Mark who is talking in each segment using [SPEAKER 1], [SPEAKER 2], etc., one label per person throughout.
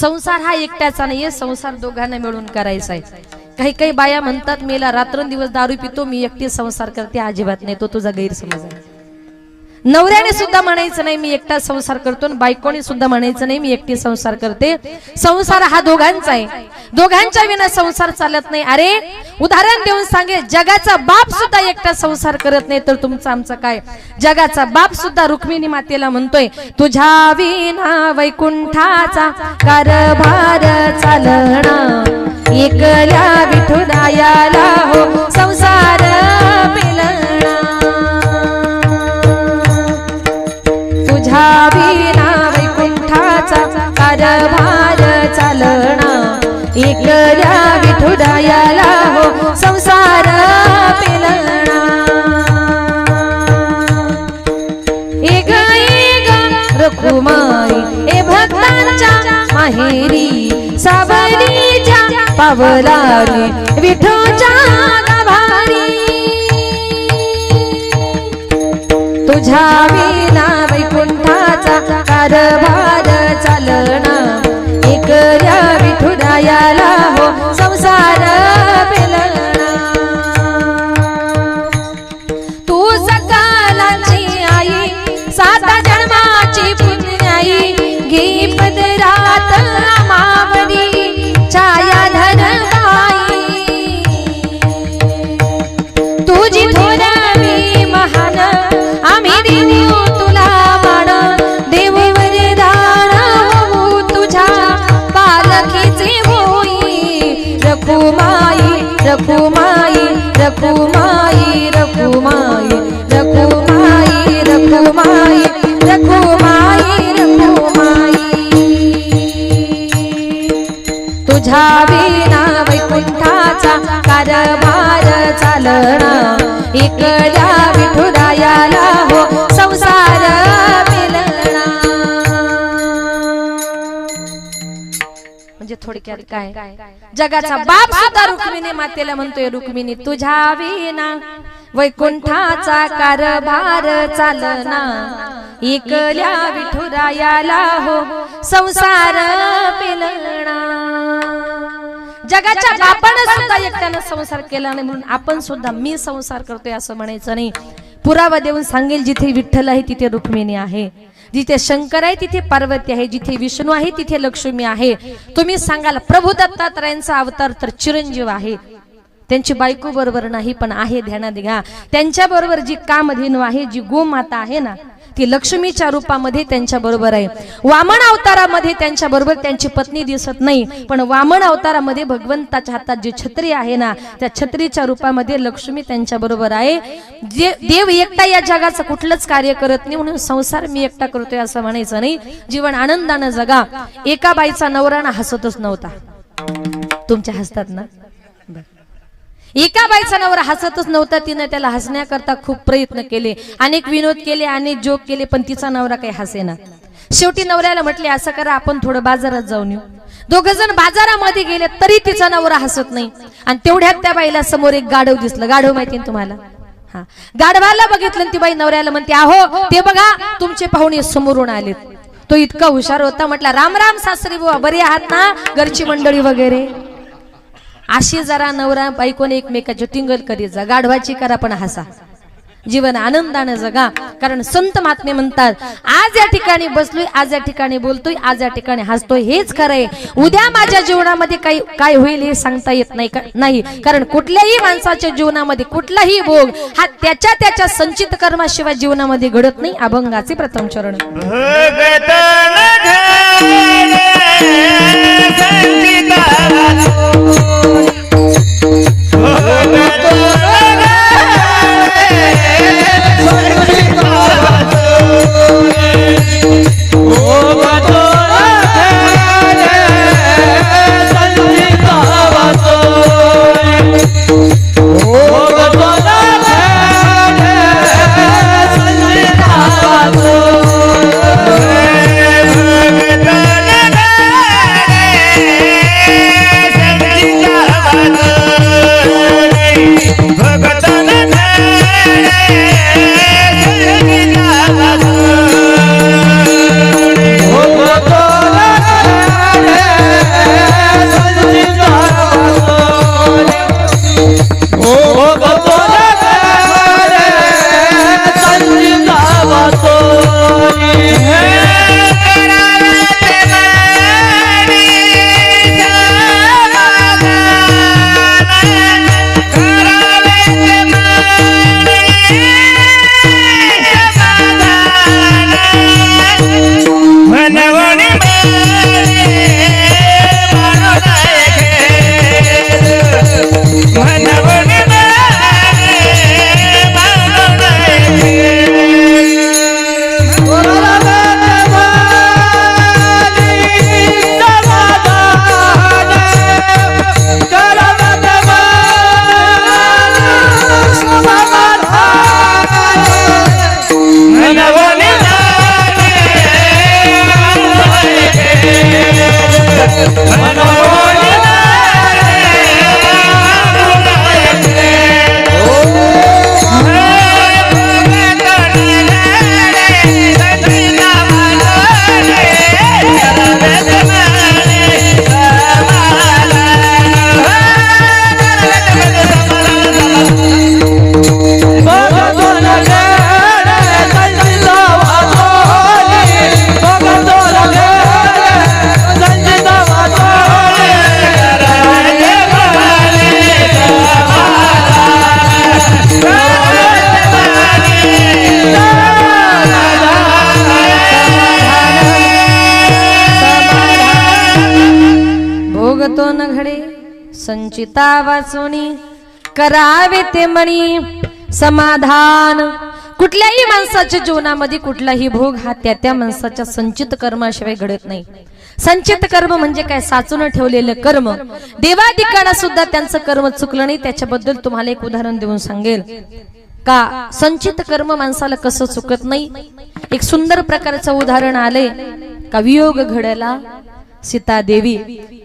[SPEAKER 1] संसार हा एकट्याचा नाहीये, संसार दोघांना मिळून करायचा आहे. काही काही बाया म्हणतात मेला रात्रंदिवस दारू पितो, मी एकटी संसार करते. अजिबात नाही, तो तुझा गैरसमज आहे. नवऱ्याने सुद्धा म्हणायचं नाही मी एकटा संसार करतो, बायकोने सुद्धा म्हणायचं नाही मी एकटी संसार करते. संसार हा दोघांचा आहे, दोघांच्या विना संसार चालत नाही. अरे उदाहरण देऊन सांगे, जगाचा बाप सुद्धा एकटा संसार करत नाही, तर तुमचा आमचा काय. जगाचा बाप सुद्धा रुक्मिणी मातेला म्हणतोय, तुझ्या विना वैकुंठाचा कारभार चालना, एकल्या विठुरायाला हो संसार पेलना. तुझ्या विना वैकुंठाचा कारभार चालना, एकल्या विठुरायाला हो संसार पेलना. एक रखुमाई ए भक्तांच्या माहेरी, सावलीच्या पावलाने विठोच्या गाभारी. तुझ्या विना वैकुंठाचा कारभार चालना, एकल्या विठुरायाला हो संसार पेलना. तू सकालाची आई, सात जन्माची पुण्याई, घे पदरात मावरी छाया धरबाई. तुझी थोरावी महान, आम्ही देऊ तुला मान, देव वरदान होऊ तुझ्या पालखीचे होई. रखुमाई रखुमाई रखुमाई रखुमाई रखुमाई रखुमाई रखुमाई रखुमाई. तुझ्या विना वैकुंठाचा कारभार चालना, एकल्या विठुरायाला हो संसार पेलना. म्हणजे थोडक्यात काय, जगाचा बाप सुद्धा रुक्मिणी मातेला म्हणतोय, रुक्मिणी तुझ्या विना वैकुंठाचा कारभार चालना, एकल्या विठुरायाला हो संसार पेलना. जगाच्या बापाने सुद्धा एकट्यानं संसार केला नाही, म्हणून आपण सुद्धा मी संसार करतोय असं म्हणायचं नाही. पुरावा देऊन सांगेल, जिथे विठ्ठल आहे तिथे रुक्मिणी आहे, जिथे शंकर आहे तिथे पार्वती आहे, जिथे विष्णू आहे तिथे लक्ष्मी आहे. तुम्ही सांगाल प्रभू दत्तात्रयांचा अवतार तर चिरंजीव आहे, त्यांची बायको बरोबर नाही पण आहे, ध्यानात घ्या. त्यांच्या बरोबर जी कामधेनू आहे, जी गोमाता आहे ना, ती लक्ष्मीच्या रूपामध्ये त्यांच्या बरोबर आहे. वामन अवतारामध्ये त्यांच्या बरोबर त्यांची पत्नी दिसत नाही, पण वामन अवतारामध्ये भगवंताच्या हातात जी छत्री आहे ना, त्या छत्रीच्या रूपामध्ये लक्ष्मी त्यांच्या बरोबर आहे. देव एकटा या जगाचं कुठलंच कार्य करत नाही, म्हणून संसार मी एकटा करतोय असं म्हणायचं नाही. जीवन आनंदानं जगा. एका बाईचा नवरा हसतच नव्हता, तुमच्या हसतात ना. एका बाईचा नवरा हसतच नव्हता, तिने त्याला हसण्याकरता खूप प्रयत्न केले, अनेक विनोद केले, अनेक जोक केले, पण तिचा नवरा काही हसेना. शेवटी नवऱ्याला म्हटले, असं करा आपण थोडं बाजारात जाऊन येऊ. दोघ जण बाजारामध्ये गेले, तरी तिचा नवरा हसत नाही. आणि तेवढ्यात त्या बाईला समोर एक गाढव दिसलं. गाढव माहिती तुम्हाला? हा, गाढवाला बघितलं, ती बाई नवऱ्याला म्हणते, अहो ते बघा तुमचे पाहुणे समोरून आलेत. तो इतका हुशार होता, म्हटला राम राम सासरी बुवा, बरे आहात ना, घरची मंडळी वगैरे. अशी जरा नवरा बायकोने एकमेकाची टिंगल करीत जा, गाढवाची करा पण हसा. जीवन आनंदाने जगा, कारण संत महात्मे म्हणतात, आज या ठिकाणी बसलोय, आज या ठिकाणी बोलतोय, आज या ठिकाणी हसतोय, हेच खरंय. उद्या माझ्या जीवनामध्ये काय होईल हे सांगता येत नाही, कारण कुठल्याही माणसाच्या जीवनामध्ये कुठलाही भोग हा त्याच्या संचित कर्माशिवाय जीवनामध्ये घडत नाही. अभंगाचे प्रथम चरण.
[SPEAKER 2] Oh
[SPEAKER 1] तो न घडे संचिता वाचोनी करावे ते मणी समाधान। कुठल्याही माणसाच्या जीवनामध्ये कुठलाही भोग हा त्या माणसाच्या संचित कर्माशिवाय घडत नाही। संचित कर्म म्हणजे काय? साचून ठेवलेलं कर्म। देवादिकांना सुद्धा त्यांचं कर्म चुकलं नाही। त्याच्याबद्दल तुम्हाला एक उदाहरण देऊन सांगेल का संचित कर्म माणसाला कसं चुकत नाही। एक सुंदर प्रकारचं उदाहरण आले का वियोग घडला सीता देवी।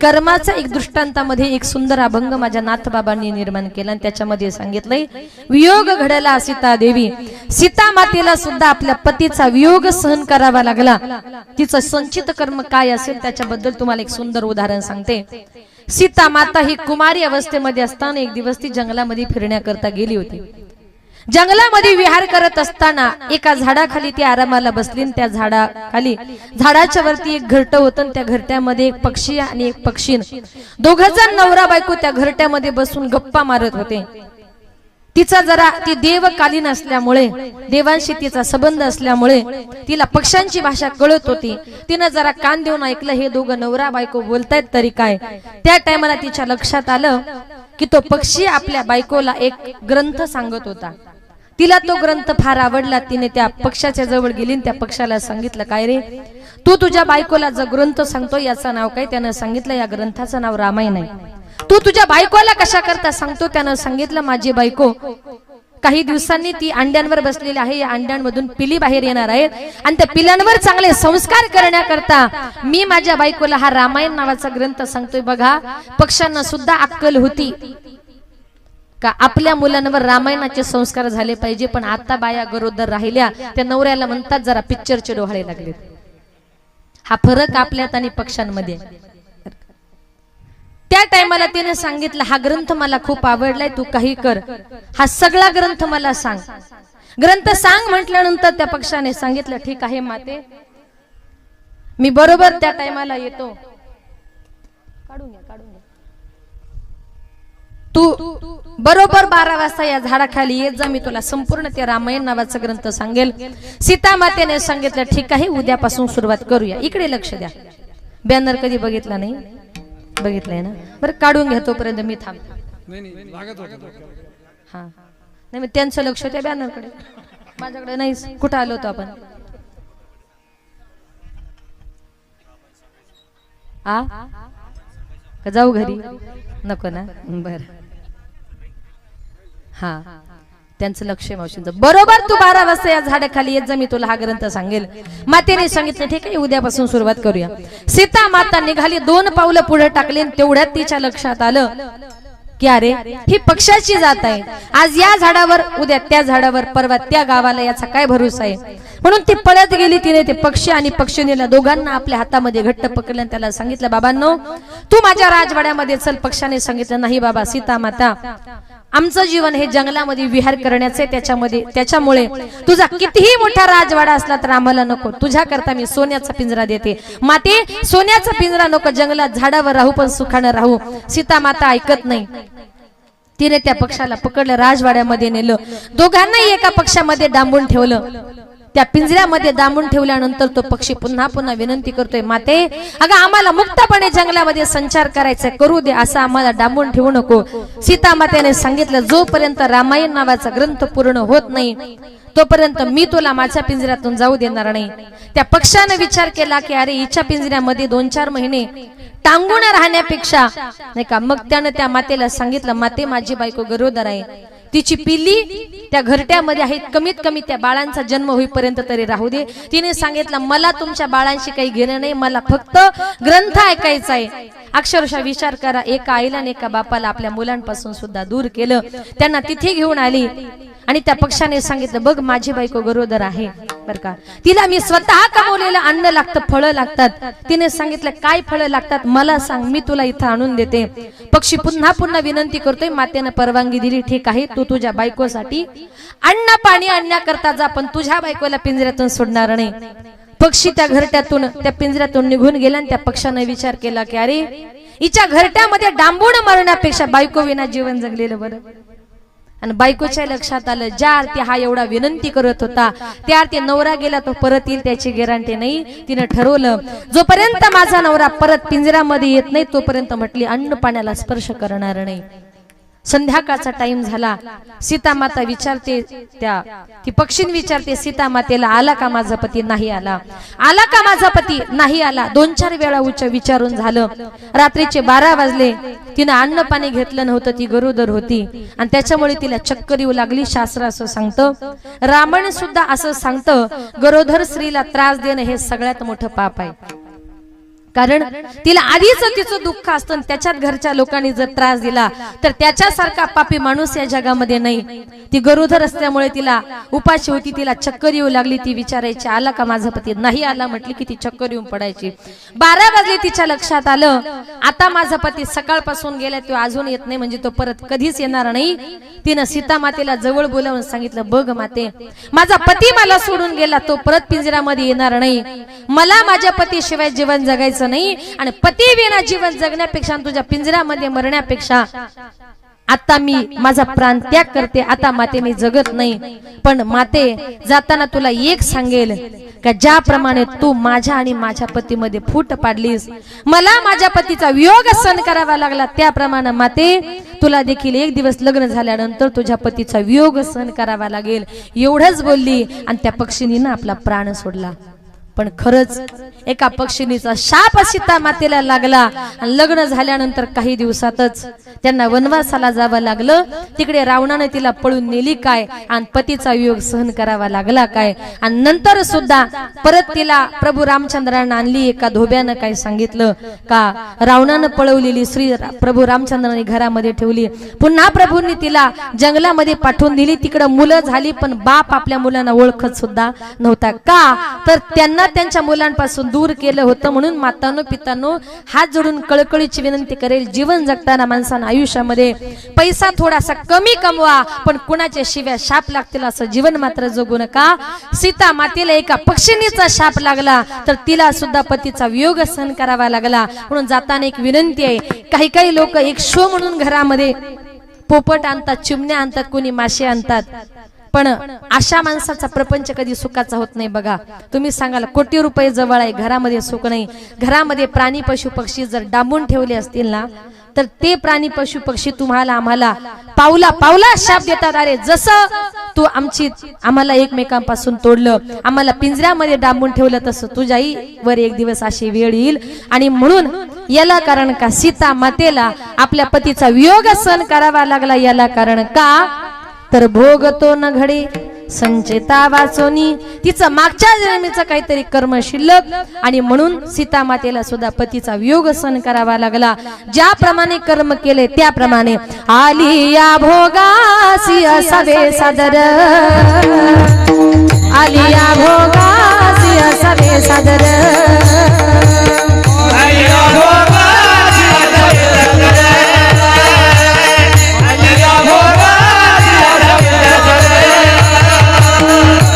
[SPEAKER 1] कर्माचा एक दृष्टांतामध्ये एक सुंदर अभंग माझ्या नाथबाबांनी निर्माण केला आणि त्याच्यामध्ये सांगितलंय वियोग घडला सीता देवी। सीता मातेला सुद्धा आपल्या पतीचा वियोग सहन करावा लागला। तिचं संचित कर्म काय असेल त्याच्याबद्दल तुम्हाला एक सुंदर उदाहरण सांगते। सीता माता ही कुमारी अवस्थेमध्ये असताना एक दिवस ती जंगलामध्ये फिरण्याकरता गेली होती। जंगलामध्ये विहार करत असताना एका झाडाखाली ती आरामाला बसली। त्या झाडाखाली झाडाच्या वरती एक घरटं होतं। त्या घरट्यामध्ये एक पक्षी आणि एक पक्षीण दोघं जण नवरा बायको त्या घरट्यामध्ये बसून गप्पा मारत होते। तिचा जरा ती देवकालीन असल्यामुळे देवांशी तिचा संबंध असल्यामुळे तिला पक्ष्यांची भाषा कळत होती। तिनं जरा कान देऊन ऐकलं हे दोघं नवरा बायको बोलतायत तरी काय। त्या टायमाला तिच्या लक्षात आलं की तो पक्षी आपल्या बायकोला एक ग्रंथ सांगत होता। तिला तो ग्रंथ फार आवडला। तिने त्या पक्षाच्या जवळ गेली त्या पक्षाला सांगितलं काय रे तू तुझ्या बायकोला जो ग्रंथ सांगतो याचं नाव काय? त्यानं सांगितलं या ग्रंथाचं नाव रामायण आहे। तू तुझ्या बायकोला कशा करता सांगतो? त्यानं सांगितलं माझी बायको काही दिवसांनी ती अंड्यांवर बसलेली आहे। या अंड्यांमधून पिली बाहेर येणार आहेत आणि त्या पिलांवर चांगले संस्कार करण्याकरता मी माझ्या बायकोला हा रामायण नावाचा ग्रंथ सांगतोय। बघा पक्ष्यांना सुद्धा अक्कल होती का आपल्या मुलांवर रामायणाचे संस्कार झाले पाहिजे। पण आता बाया गरोदर राहिल्या त्या नवऱ्याला म्हणतात जरा पिक्चरचे डोहाळे लागलेत। हा फरक आपल्यात आणि पक्ष्यांमध्ये। त्या टायमाला तिने सांगितलं हा ग्रंथ मला खूप आवडलाय तू काही कर हा सगळा ग्रंथ मला सांग। ग्रंथ सांग म्हटल्यानंतर त्या पक्षाने सांगितलं ठीक आहे माते मी बरोबर त्या टायमाला येतो। काढून घ्या तू बरोबर 12 वाजता या झाडाखाली येत जा। मी तुला संपूर्ण ते रामायण नावाचा ग्रंथ सांगेल। सीता मातेने सांगितलं ठीक आहे उद्यापासून सुरुवात करूया। इकडे लक्ष द्या। बॅनर कधी बघितला नाही? बघितलंय ना? बरं काढून घ्या तोपर्यंत मी थांबतो। हा नाही मग त्यांचं लक्ष त्या बॅनरकडे माझ्याकडे नाही। कुठं आलो होतो आपण? का जाऊ घरी? नको ना? बर हा त्यांचं लक्ष मावशींचं बरोबर तू 12 वाजता या झाडाखाली येत जा। मी तुला हा ग्रंथ सांगेल। मातेने सांगितलं ठीक आहे उद्यापासून सुरुवात करूया। सीता माता निघाली 2 पावलं पुढे टाकले तेवढ्यात तिच्या लक्षात आलं की अरे ही पक्षाची जात आहे। आज या झाडावर उद्या त्या झाडावर परवा त्या गावाला याचा काय भरोसा आहे। म्हणून ती पळत गेली। तिने ते पक्षी आणि पक्षिणीला दोघांना आपल्या हातामध्ये घट्ट पकडलं आणि त्याला सांगितलं बाबांनो तू माझ्या राजवाड्यामध्ये चल। पक्षाने सांगितलं नाही बाबा सीता माता आमचं जीवन हे जंगलामध्ये विहार करण्याचे त्याच्यामुळे तुझा कितीही मोठा राजवाडा असला तर आम्हाला नको। तुझ्या करता मी सोन्याचा पिंजरा देते। माते सोन्याचा पिंजरा नको जंगलात झाडावर राहू पण सुखानं राहू। सीता माता ऐकत नाही। तिने त्या पक्षाला पकडलं राजवाड्यामध्ये नेलं। दोघांनाही एका पक्षामध्ये डांबून ठेवलं। त्या पिंजऱ्यामध्ये दामून ठेवल्यानंतर तो पक्षी पुन्हा पुन्हा विनंती करतोय माते अगं आम्हाला मुक्तपणे जंगलामध्ये संचार करायचा करू दे असं आम्हाला डांबून ठेवू नको। सीता मातेने सांगितलं जोपर्यंत रामायण नावाचा ग्रंथ पूर्ण होत नाही तोपर्यंत मी तुला माझ्या पिंजऱ्यातून जाऊ देणार नाही। त्या पक्षाने विचार केला की अरे हिच्या पिंजऱ्यामध्ये 2-4 महिने टांगून राहण्यापेक्षा नाही का मग त्याने त्या मातेला सांगितलं माते माझी बायको गरोदर आहे तिची पिल्ली त्या घरट्यामध्ये आहे कमीत कमी त्या बाळांचा जन्म होईपर्यंत तरी राहू दे। तिने सांगितलं मला तुमच्या बाळांशी काही घेणं नाही मला फक्त ग्रंथ ऐकायचा आहे। अक्षरशः विचार करा एका आईला आणि एका बापाला आपल्या मुलांपासून सुद्धा दूर केलं। त्यांना तिथे घेऊन आली आणि त्या पक्षाने सांगितलं बघ माझी बायको गरोदर आहे बर का तिला मी स्वतः कमवलेलं अन्न लागतं फळं लागतात। तिने सांगितलं काय फळं लागतात मला सांग मी तुला इथं आणून देते। पक्षी पुन्हा पुन्हा विनंती करतोय मातेने परवानगी दिली ठीक आहे तू तुझ्या बायकोसाठी अन्न पाणी आणण्याकरता जा पण तुझ्या बायकोला पिंजऱ्यातून सोडणार नाही। पक्षी त्या घरट्यातून त्या पिंजऱ्यातून निघून गेला आणि त्या पक्षाने विचार केला की अरे हिच्या घरट्यामध्ये डांबून मरण्यापेक्षा बायको विना जीवन जगलेलं बरं। आणि बायकोच्या लक्षात आलं ज्या अर्थी हा एवढा विनंती करत होता त्या अर्थी नवरा गेला तो परत येईल त्याची गॅरंटी नाही. तिने ठरवलं जोपर्यंत माझा नवरा परत पिंजऱ्यामध्ये येत नाही तोपर्यंत म्हटली अन्न पाण्याला स्पर्श करणार नाही. संध्याकाळचा टाइम झाला. सीता माता विचारते ती पक्षीने विचारते सीता मातेला आला का माझा पती? नाही आला. आला का माझा पती? नाही आला. 2-4 वेळा विचारून झालं. रात्रीचे 12 वाजले. तिने अन्न पाणी घेतलं नव्हतं. ती गरोदर होती आणि त्याच्यामुळे तिला चक्कर येऊ लागली. शास्त्र असं सांगतं, रामायण सुद्धा असं सांगतं, गरोदर स्त्रीला त्रास देणं हे सगळ्यात मोठं पाप आहे. कारण तिला आधीच तिचं दुःख असतं, त्याच्यात घरच्या लोकांनी जर त्रास दिला तर त्याच्यासारखा पापी माणूस या जगामध्ये नाही. ती गरोदर असल्यामुळे तिला उपाशी होती. तिला चक्कर येऊ लागली. ती विचारायची आला का माझा पती? नाही आला म्हटली की ती चक्कर येऊन पडायची. 12 वाजले. तिच्या लक्षात आलं आता माझा पती सकाळपासून गेला, तो अजून येत नाही, म्हणजे तो परत कधीच येणार नाही. तिनं सीता मातेला जवळ बोलावून सांगितलं बघ माते, माझा पती मला सोडून गेला, तो परत पिंजऱ्यामध्ये येणार नाही. मला माझ्या पतीशिवाय जीवन जगायचं नाही आणि पती विना जीवन जगण्यापेक्षा तुझ्या पिंजऱ्यामध्ये मरण्यापेक्षा आता मी माझा प्राण त्याग करते. आता माते मी जगत नाही. पण माते जाताना तुला एक सांगेल का ज्याप्रमाणे तू माझ्या आणि माझ्या पतीमध्ये फूट पाडलीस, मला माझ्या पतीचा वियोग सहन करावा लागला, त्याप्रमाणे माते तुला देखील एक दिवस लग्न झाल्यानंतर तुझ्या पतीचा वियोग सहन करावा लागेल. एवढंच बोलली आणि त्या पक्षीने आपला प्राण सोडला. पण खरंच एका पक्षिणीचा शाप सीता मातेला लागला आणि लग्न झाल्यानंतर काही दिवसातच त्यांना वनवासाला जावं लागलं. तिकडे रावणाने तिला पळून नेली काय आणि पतीचा वियोग सहन करावा लागला काय. आणि नंतर सुद्धा परत तिला प्रभू रामचंद्रांना आणली. एका धोब्यानं काय सांगितलं का रावणानं पळवलेली स्त्री प्रभू रामचंद्रांनी घरामध्ये ठेवली. पुन्हा प्रभूंनी तिला जंगलामध्ये पाठवून दिली. तिकडे मुलं झाली पण बाप आपल्या मुलांना ओळखत सुद्धा नव्हता. का तर त्यांना त्यांच्या मुलांपासून दूर केलं होतं. म्हणून मातांनो पितांनो हात जोडून कळकळीची विनंती करेल, जीवन जगताना माणसानं आयुष्यामध्ये पैसा थोडासा कमी कमवा पण कुणाच्या शिव्या शाप लागतील असं जीवन मात्र जगू नका. सीता मातेला एका पक्षिणीचा शाप लागला तर तिला सुद्धा पतीचा वियोग सहन करावा लागला. म्हणून जाताना एक विनंती आहे, काही काही लोक एक शो म्हणून घरामध्ये पोपट आणतात, चिमण्या आणतात, कोणी मासे आणतात, पण अशा माणसाचा प्रपंच कधी सुखाचा होत नाही. बघा तुम्ही सांगाल कोटी रुपये जवळ आहे, घरामध्ये सुख नाही. घरामध्ये प्राणी पशु पक्षी जर डांबून ठेवले असतील ना तर ते प्राणी पशु पक्षी तुम्हाला आम्हाला पावला पावला शाप देतात. अरे जसं तू आम्हाला एकमेकांपासून तोडलं, आम्हाला पिंजऱ्यामध्ये डांबून ठेवलं, तसं तुझ्याही वर एक दिवस अशी वेळ येईल. आणि म्हणून याला कारण का सीता मातेला आपल्या पतीचा वियोग सहन करावा लागला. याला कारण का तर भोगतो न घडे संचेता वाचोनी, तिचं मागच्या जन्मीचं काहीतरी कर्म शिल्लक. आणि म्हणून सीता मातेला सुद्धा पतीचा वियोग सहन करावा लागला. ज्याप्रमाणे कर्म केले त्याप्रमाणे आली या भोगासी असावे सादर, आली या भोगासी असावे सादर, आलिया भोगासी असावे सादर,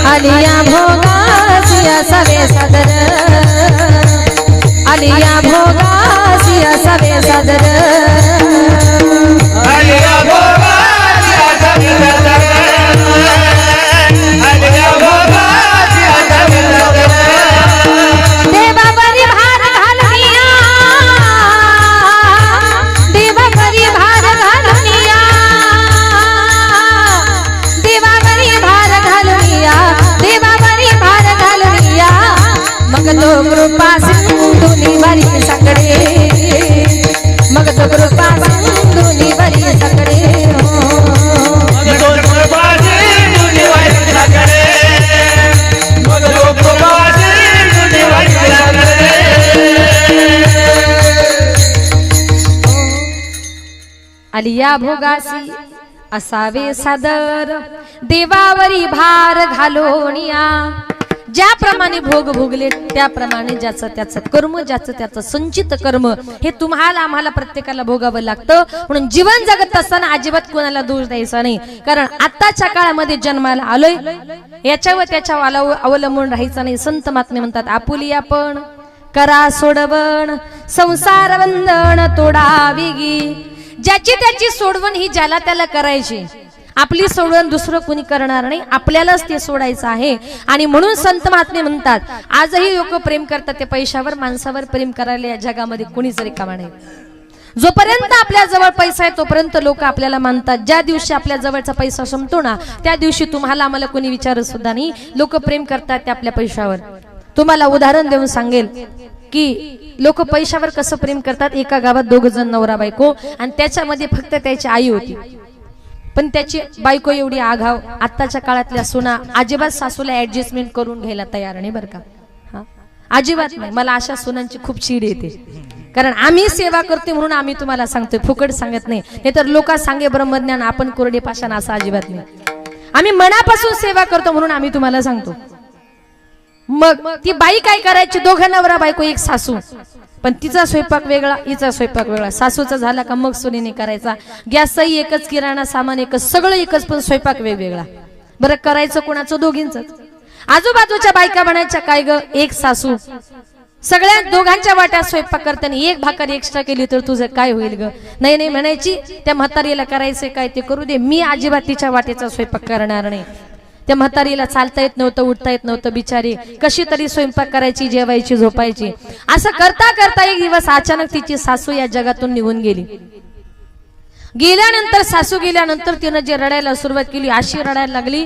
[SPEAKER 1] आलिया भोगासी असावे सादर, आलिया भोगासी असावे सादर, आलिया भोगासी असावे सादर. देवा बरी भार घालूनिया, देवा बरी भार घालूनिया, देवा बरी भार घालूनिया, देवा बरी भार घालूनिया, मग तो कृपा सिंधुनी बरी सकडे, मग तो कृपा सिंधुनी बरी सकडे, मग तो कृपा सिंधुनी बरी सकडे, मग तो कृपा सिंधुनी बरी सकडे. आलिया भोगासी असावे सादर, देवावरी भार घालोनिया. ज्याप्रमाणे भोग भोगले त्याप्रमाणे ज्याचं त्याचं कर्म, ज्याचं त्याचं संचित कर्म हे तुम्हाला आम्हाला प्रत्येकाला भोगावं लागतं. म्हणून जीवन जगत असताना अजिबात कोणाला दोष द्यायचा नाही. कारण आताच्या काळामध्ये जन्माला आलोय याच्यावर त्याच्यावर अवलंबून राहायचं नाही. संत महात्मे म्हणतात आपुली आपण करा सोडवण, संसार बंधन तोडावी गी. ज्याची त्याची सोडवण ही ज्याला त्याला करायची. आपली सोडून दुसरं कोणी करणार नाही, आपल्यालाच ते सोडायचं आहे. आणि म्हणून संत महात्मे म्हणतात आजही लोक प्रेम करतात ते पैशावर, माणसावर प्रेम करायला या जगामध्ये कोणीच रिकामा नाही. जोपर्यंत आपल्या जवळ पैसा आहे तोपर्यंत लोक आपल्याला मानतात. ज्या दिवशी आपल्या जवळचा पैसा संपतो ना त्या दिवशी तुम्हाला आम्हाला कोणी विचारत सुद्धा नाही. लोक प्रेम करतात ते आपल्या पैशावर. तुम्हाला उदाहरण देऊन सांगेल की लोक पैशावर कसं प्रेम करतात. एका गावात 2 जण नवरा बायको आणि त्याच्यामध्ये फक्त त्याची आई होती, पण त्याची बायको एवढी आघाव. आत्ताच्या काळातल्या सुना अजिबात सासूला ऍडजस्टमेंट करून घ्यायला तयार नाही बरं का. हा अजिबात नाही. मला अशा सुनांची खूप चीड येते, कारण आम्ही सेवा करते म्हणून आम्ही तुम्हाला सांगतोय, फुकट सांगत नाही. नाहीतर लोक सांगे ब्रह्मज्ञान आपण कोरडे पाषाण असं अजिबात नाही. आम्ही मनापासून सेवा करतो म्हणून आम्ही तुम्हाला सांगतो. मग ती बाई काय करायची, 2 नवरा बायको 1 सासू, पण तिचा स्वयंपाक वेगळा हिचा स्वयंपाक वेगळा. सासूचा झाला का मग सुनेने करायचा. गॅसही एकच, किराणा सामान एकच, सगळं एकच, पण स्वयंपाक वेगवेगळा. बरं करायचं कोणाचं, दोघींच. आजूबाजूच्या बायका म्हणायच्या काय ग, 1 सासू सगळ्या दोघांच्या वाट्यात स्वयंपाक करताना 1 भाकर एक्स्ट्रा केली तर तुझं काय होईल ग. नाही नाही म्हणायची, त्या म्हातारीला करायचंय काय ते करू दे, मी अजिबात तिच्या वाटेचा स्वयंपाक करणार नाही. त्या म्हातारीला चालता येत नव्हतं, उठता येत नव्हतं, बिचारी कशी तरी स्वयंपाक करायची, जेवायची, झोपायची. असं करता करता एक दिवस अचानक तिची सासू या जगातून निघून गेली. गेल्यानंतर सासू गेल्यानंतर तिनं जे रडायला सुरुवात केली, अशी रडायला लागली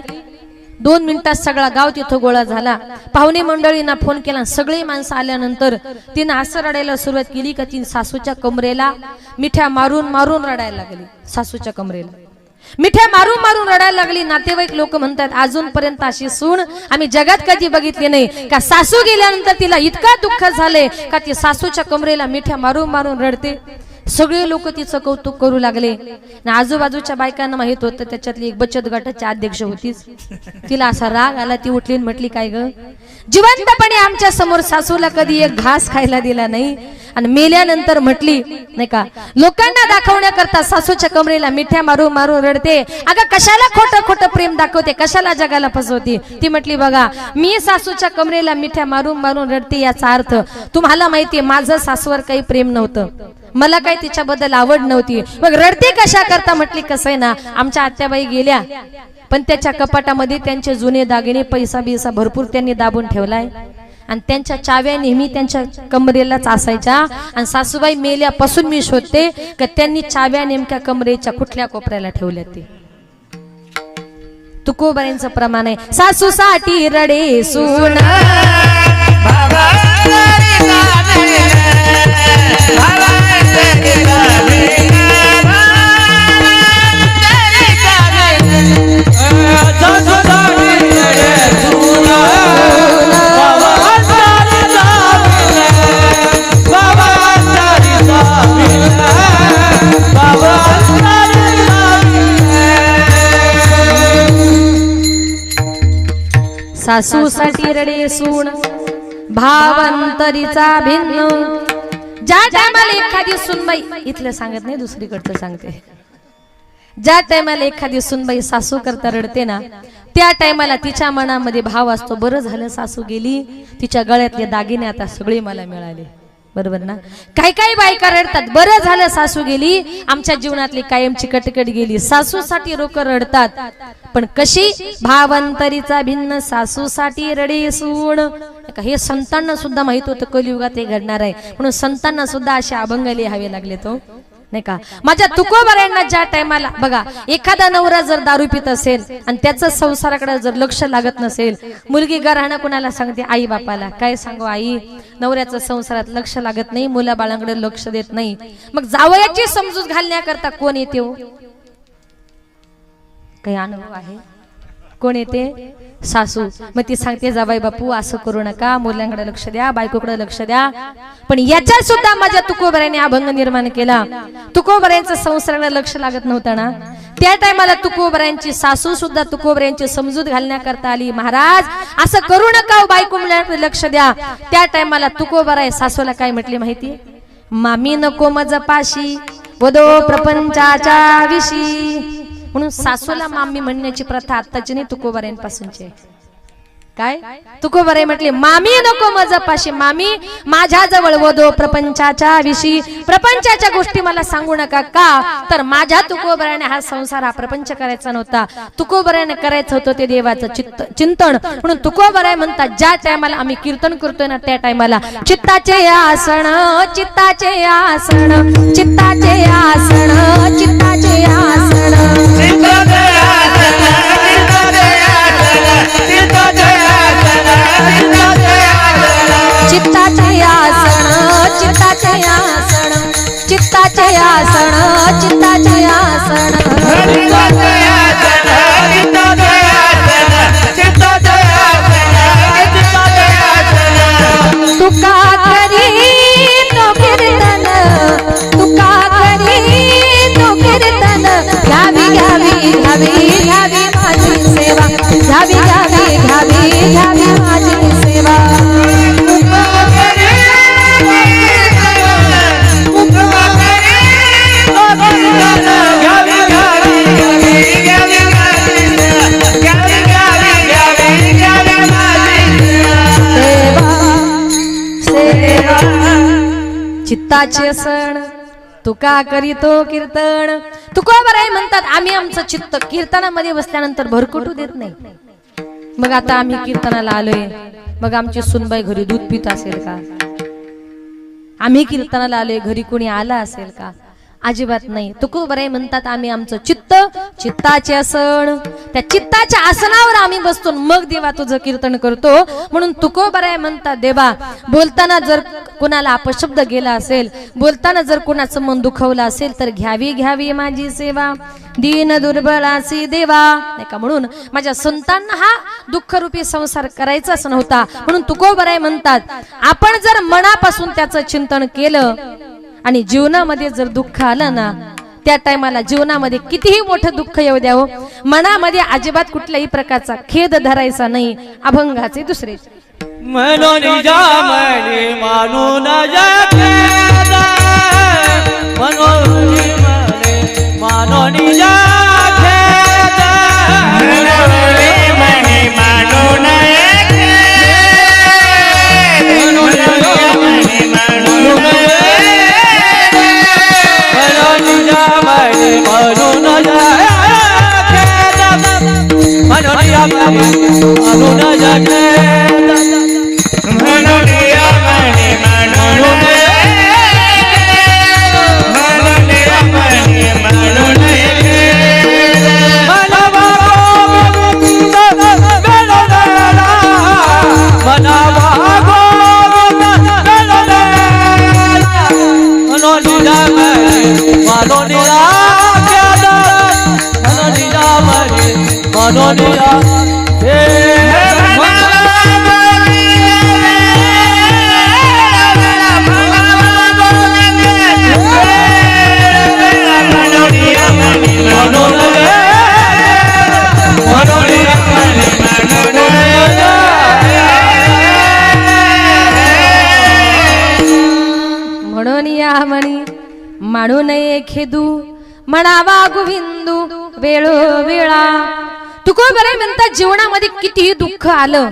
[SPEAKER 1] 2 मिनिटात सगळा गाव तिथं गोळा झाला. पाहुणे मंडळींना फोन केला, सगळी माणसं आल्यानंतर तिनं असं रडायला सुरुवात केली का ती सासूच्या कमरेला मिठ्या मारून मारून रडायला लागली. सासूच्या कमरेला मिठ्या मारून मारून रडायला लागली. नातेवाईक लोक म्हणतात अजूनपर्यंत अशी सून आम्ही जगात कधी बघितली नाही का. सासू गेल्यानंतर तिला इतका दुःख झाले का ती सासूच्या कमरेला मिठ्या मारून मारून रडते. सगळे लोक तिचं कौतुक करू लागले. आजूबाजूच्या बायकांना माहित होतं त्याच्यातली एक बचत गटाची अध्यक्ष होतीच. तिला असा राग आला, ती उठली म्हटली काय ग, जिवंतपणे आमच्या समोर सासूला कधी एक घास खायला दिला नाही आणि मेल्यानंतर म्हटली नाही का लोकांना दाखवण्याकरता सासूच्या कमरेला मिठ्या मारून मारून रडते. अगं कशाला खोटं खोटं प्रेम दाखवते, कशाला जगाला फसवते. ती म्हटली बघा मी सासूच्या कमरेला मिठ्या मारून मारून रडते याचा अर्थ तुम्हाला माहितीये माझं सासूवर काही प्रेम नव्हतं, मला काही तिच्याबद्दल आवड नव्हती. मग रडते कशा करता. म्हटली कसं आहे ना आमच्या आत्याबाई गेल्या पण त्याच्या कपाटामध्ये त्यांचे जुने दागिने पैसा बिसा भरपूर त्यांनी दाबून ठेवलाय आणि त्यांच्या चाव्या नेहमी त्यांच्या कमरेलाच असायच्या. आणि सासूबाई मेल्यापासून मी शोधते की त्यांनी चाव्या नेमक्या कमरेच्या कुठल्या कोपऱ्याला ठेवल्या. ते तुकोबाईंचं प्रमाण आहे. सासूसाठी रडे सून सासूसाठी रडे सून भावंतरीचा भिन्न. ज्या टायमाला एखादी सुनबाई, इथलं सांगत नाही दुसरीकडचं सांगते, ज्या टायमाला एखादी सुनबाई सासू करता रडते ना त्या टायमाला तिच्या मनामध्ये भाव असतो बरं झालं सासू गेली, तिच्या गळ्यातले दागिने आता सगळे मला मिळाले. बरोबर ना. काही काही बायका रडतात बरं झालं सासू गेली, आमच्या जीवनातली कायमची कटकट गेली. सासूसाठी लोक रडतात पण कशी, भावंतरीचा भिन्न सासूसाठी रडे सून. हे संतांना सुद्धा माहित होतं कलियुगात हे घडणार आहे म्हणून संतांना सुद्धा असे अभंग लिहावे लागले तो नाही का. माझ्या तुकोबारायांना ज्या टायमाला बघा एखादा नवरा जर दारू पित असेल आणि त्याचं संसाराकडे जर लक्ष लागत नसेल, मुलगी घराणं कुणाला सांगते आई बापाला, काय सांगू आई नवऱ्याचं संसारात लक्ष लागत नाही, मुला बाळांकडे लक्ष देत नाही. मग जावयाची समजूत घालण्याकरता कोण येते हो, काही अनुभव आहे, कोण येते, सासू. मग ती सांगते जाबाई बापू असं करू नका, मुलांकडे लक्ष द्या, बायकोकडे लक्ष द्या. पण याच्यात सुद्धा माझ्या तुकोबारायांनी अभंग निर्माण केला. तुकोबारायांचं संसाराकडे लक्ष लागत नव्हतं ना त्या टायमाला तुकोबारायांची सासू सुद्धा तुकोबारायांची समजूत घालण्याकरता आली. महाराज असं करू नका, बायको मुलांकडे लक्ष द्या. त्या टायमाला तुकोबाराय सासूला काय म्हटली माहिती, मामी नको मज पाशी वदो प्रपंचाच्या विशी. म्हणून सासूला मामी म्हणण्याची प्रथा आत्ताची नाही तुकोबारायांपासूनची आहे. काय तुकोबाराय म्हटले, मामी नको मज पाशी, मामी माझ्या जवळ वदो प्रपंचाच्या विषयी, प्रपंचाच्या गोष्टी मला सांगू नका. का तर माझ्या तुकोबाराने हा संसार हा प्रपंच करायचा नव्हता, तुकोबाराने करायचं होतं ते देवाचं चिंतन. म्हणून तुकोबाराय म्हणतात, ज्या टायमाला आम्ही कीर्तन करतोय ना त्या टायमाला चित्ताचे आसन, चित्ताचे आसन, चित्ताचे आसन, चित्ताचे आसन, चित्ताचे आसन, चित्ताचे आसन, चित्ताचे आसन, चित्ताचे आसन, तुका करी तो कीर्तन, तुका करी तो कीर्तन, घ्यावी घ्यावी घ्यावी घ्यावी माझी सेवा, घ्यावी घ्यावी घ्यावी घ्यावी माझी सेवा. चित्ताचे सण तुका करीतो कीर्तन. तुकोबाराय म्हणतात, आम्ही आमचं चित्त कीर्तनामध्ये बसल्यानंतर भरकटू देत नाही. मग आता आम्ही कीर्तनाला आलोय, मग आमची सुनबाई घरी दूध पित असेल का? आम्ही कीर्तनाला आलोय, घरी कोणी आला असेल का? अजिबात नाही. तुकोबाराय म्हणतात, आम्ही आमचं चित्त, चित्ताचे आसन, त्या चित्ताच्या आसनावर आम्ही बसतो, मग देवा तुझं कीर्तन करतो. म्हणून तुकोबाराय म्हणतात, देवा बोलताना जर कुणाला अपशब्द गेला असेल, बोलताना जर कुणाचं मन दुखवलं असेल तर घ्यावी घ्यावी माझी सेवा, दीन दुर्बळासी देवा, नाही का? म्हणून माझ्या संतांना हा दुःखरूपी संसार करायचाच नव्हता. म्हणून तुकोबाराय म्हणतात, आपण जर मनापासून त्याचं चिंतन केलं आणि जीवनामध्ये जर दुःख आलं ना, त्या टायमाला जीवनामध्ये कितीही मोठं दुःख येऊ द्यावं, मनामध्ये अजिबात कुठल्याही प्रकारचा खेद धरायचा नाही. अभंगाचे दुसरे
[SPEAKER 2] मनोनी जा मने मानून जाते, मनोनी मने मानोनी जाते, मनोनी मने मानून जाते, मनोनी मने मानून जाते, मनोनी जा मने मानून जाते, मनोनी मानून जाते.
[SPEAKER 1] मानू नये खेदू, म्हणावा गोविंदू वेळोवेळा. तुकोबाराय म्हणतात, जीवनामध्ये कितीही दुःख आलं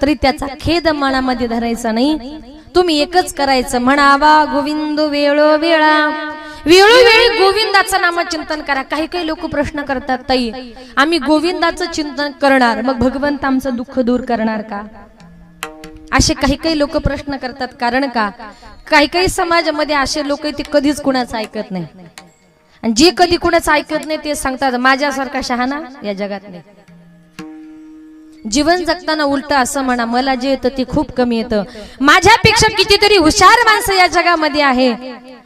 [SPEAKER 1] तरी त्याचा खेद मनामध्ये धरायचा नाही. तुम्ही एकच करायचं, म्हणावा गोविंद वेळोवेळा. वेळोवेळी गोविंदाचं नामचिंतन करा. काही काही लोक प्रश्न करतात, ताई आम्ही गोविंदाचं चिंतन करणार, मग भगवंत आमचं दुःख दूर करणार का? असे काही काही लोक प्रश्न करतात. कारण का, काही काही समाजामध्ये असे लोक ते कधीच कुणाचं ऐकत नाही, आणि जे कधी कुणाचं ऐकत नाही ते सांगतात माझ्यासारखा शहाणा या जगात नाही. जीवन जगताना उलट असं म्हणा, मला जे येतं ते खूप कमी येतं, माझ्यापेक्षा कितीतरी हुशार माणसं या जगामध्ये आहे,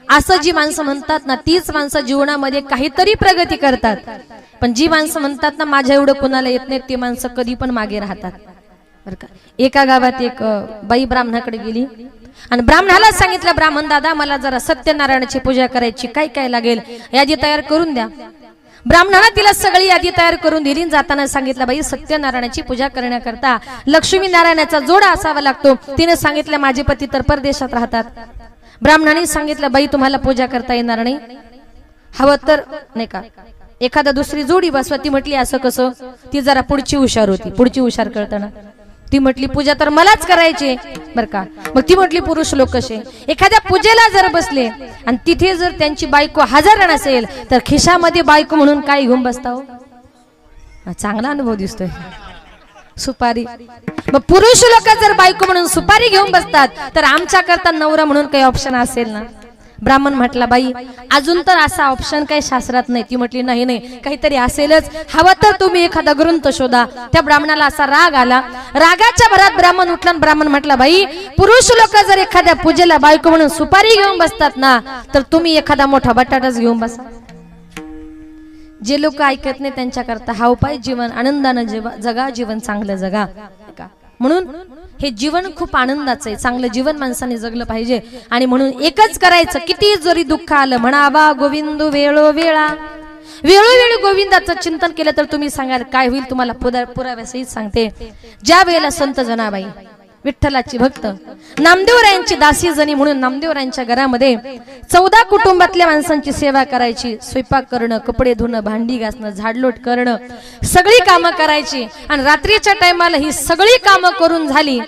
[SPEAKER 1] असं जी माणसं म्हणतात ना, तीच माणसं जीवनामध्ये काहीतरी प्रगती करतात. पण जी माणसं म्हणतात ना माझ्या एवढं कोणाला येत नाही, ते माणसं कधी पण मागे राहतात. बरं का, एका गावात एक बाई ब्राह्मणाकडे गेली आणि ब्राह्मणाला सांगितलं, ब्राह्मण दादा मला जरा सत्यनारायणाची पूजा करायची, काय काय लागेल यादी तयार करून द्या. ब्राह्मणाला तिला सगळी यादी तयार करून दिली. जाताना सांगितलं, बाई सत्यनारायणाची पूजा करण्याकरता लक्ष्मी नारायणाचा जोडा असावा लागतो. तिने सांगितलं, माझे पती तर परदेशात राहतात. ब्राह्मणाने सांगितलं, बाई तुम्हाला पूजा करता येणार नाही, हवं तर नाही का एखादा दुसरी जोडी बसवा. ती म्हटली, असं कसं? ती जरा पुढची हुशार होती. पुढची हुशार कळताना ती म्हटली पूजा तर मलाच करायची बर का. मग ती म्हटली पुरुष लोक कसे, एखाद्या पूजेला जर बसले आणि तिथे जर त्यांची बायको हजर नसेल तर खिशामध्ये बायको म्हणून काय घेऊन बसता हो. चांगला अनुभव दिसतोय. सुपारी. मग पुरुष लोक जर बायको म्हणून सुपारी घेऊन बसतात तर आमच्या करता नवरा म्हणून काही ऑप्शन असेल ना. ब्राह्मण म्हटला बाई अजून तर असा ऑप्शन काही शास्त्रात नाही. ती म्हटली नाही नाही काहीतरी असेलच, हवं तर तुम्ही एखादा ग्रंथ शोधा. त्या ब्राह्मणाला असा राग आला. रागाच्या भरात ब्राह्मण उठला. ब्राह्मण म्हटला बाई पुरुष लोक जर एखाद्या पूजेला बायको म्हणून सुपारी घेऊन बसतात ना तर तुम्ही एखादा मोठा बटाटाच घेऊन बसा. जे लोक ऐकत नाही त्यांच्या करता हा उपाय, जीवन आनंदानं जगा, जीवन चांगलं जगा. म्हणून हे जीवन खूप आनंदाचं आहे. चांगलं जीवन माणसाने जगलं पाहिजे. आणि म्हणून एकच करायचं, किती जरी दुःख आलं म्हणावा गोविंद वेळोवेळा. वेळोवेळी गोविंदाचं चिंतन केलं तर तुम्ही सांगाल काय होईल. तुम्हाला पुराव्यासहित सांगते. ज्या वेळेला संत जनाबाई विठ्ठलाची भक्त नामदेवरायांची दासी जणी म्हणून नामदेवरायांच्या घरामध्ये 14 कुटुंबातल्या माणसांची सेवा करायची. स्वयंपाक करणं, कपडे धुणं, भांडी घासणं, झाडलोट करणं, सगळी कामं करायची. आणि रात्रीच्या टायमाला ही सगळी कामं करून झाली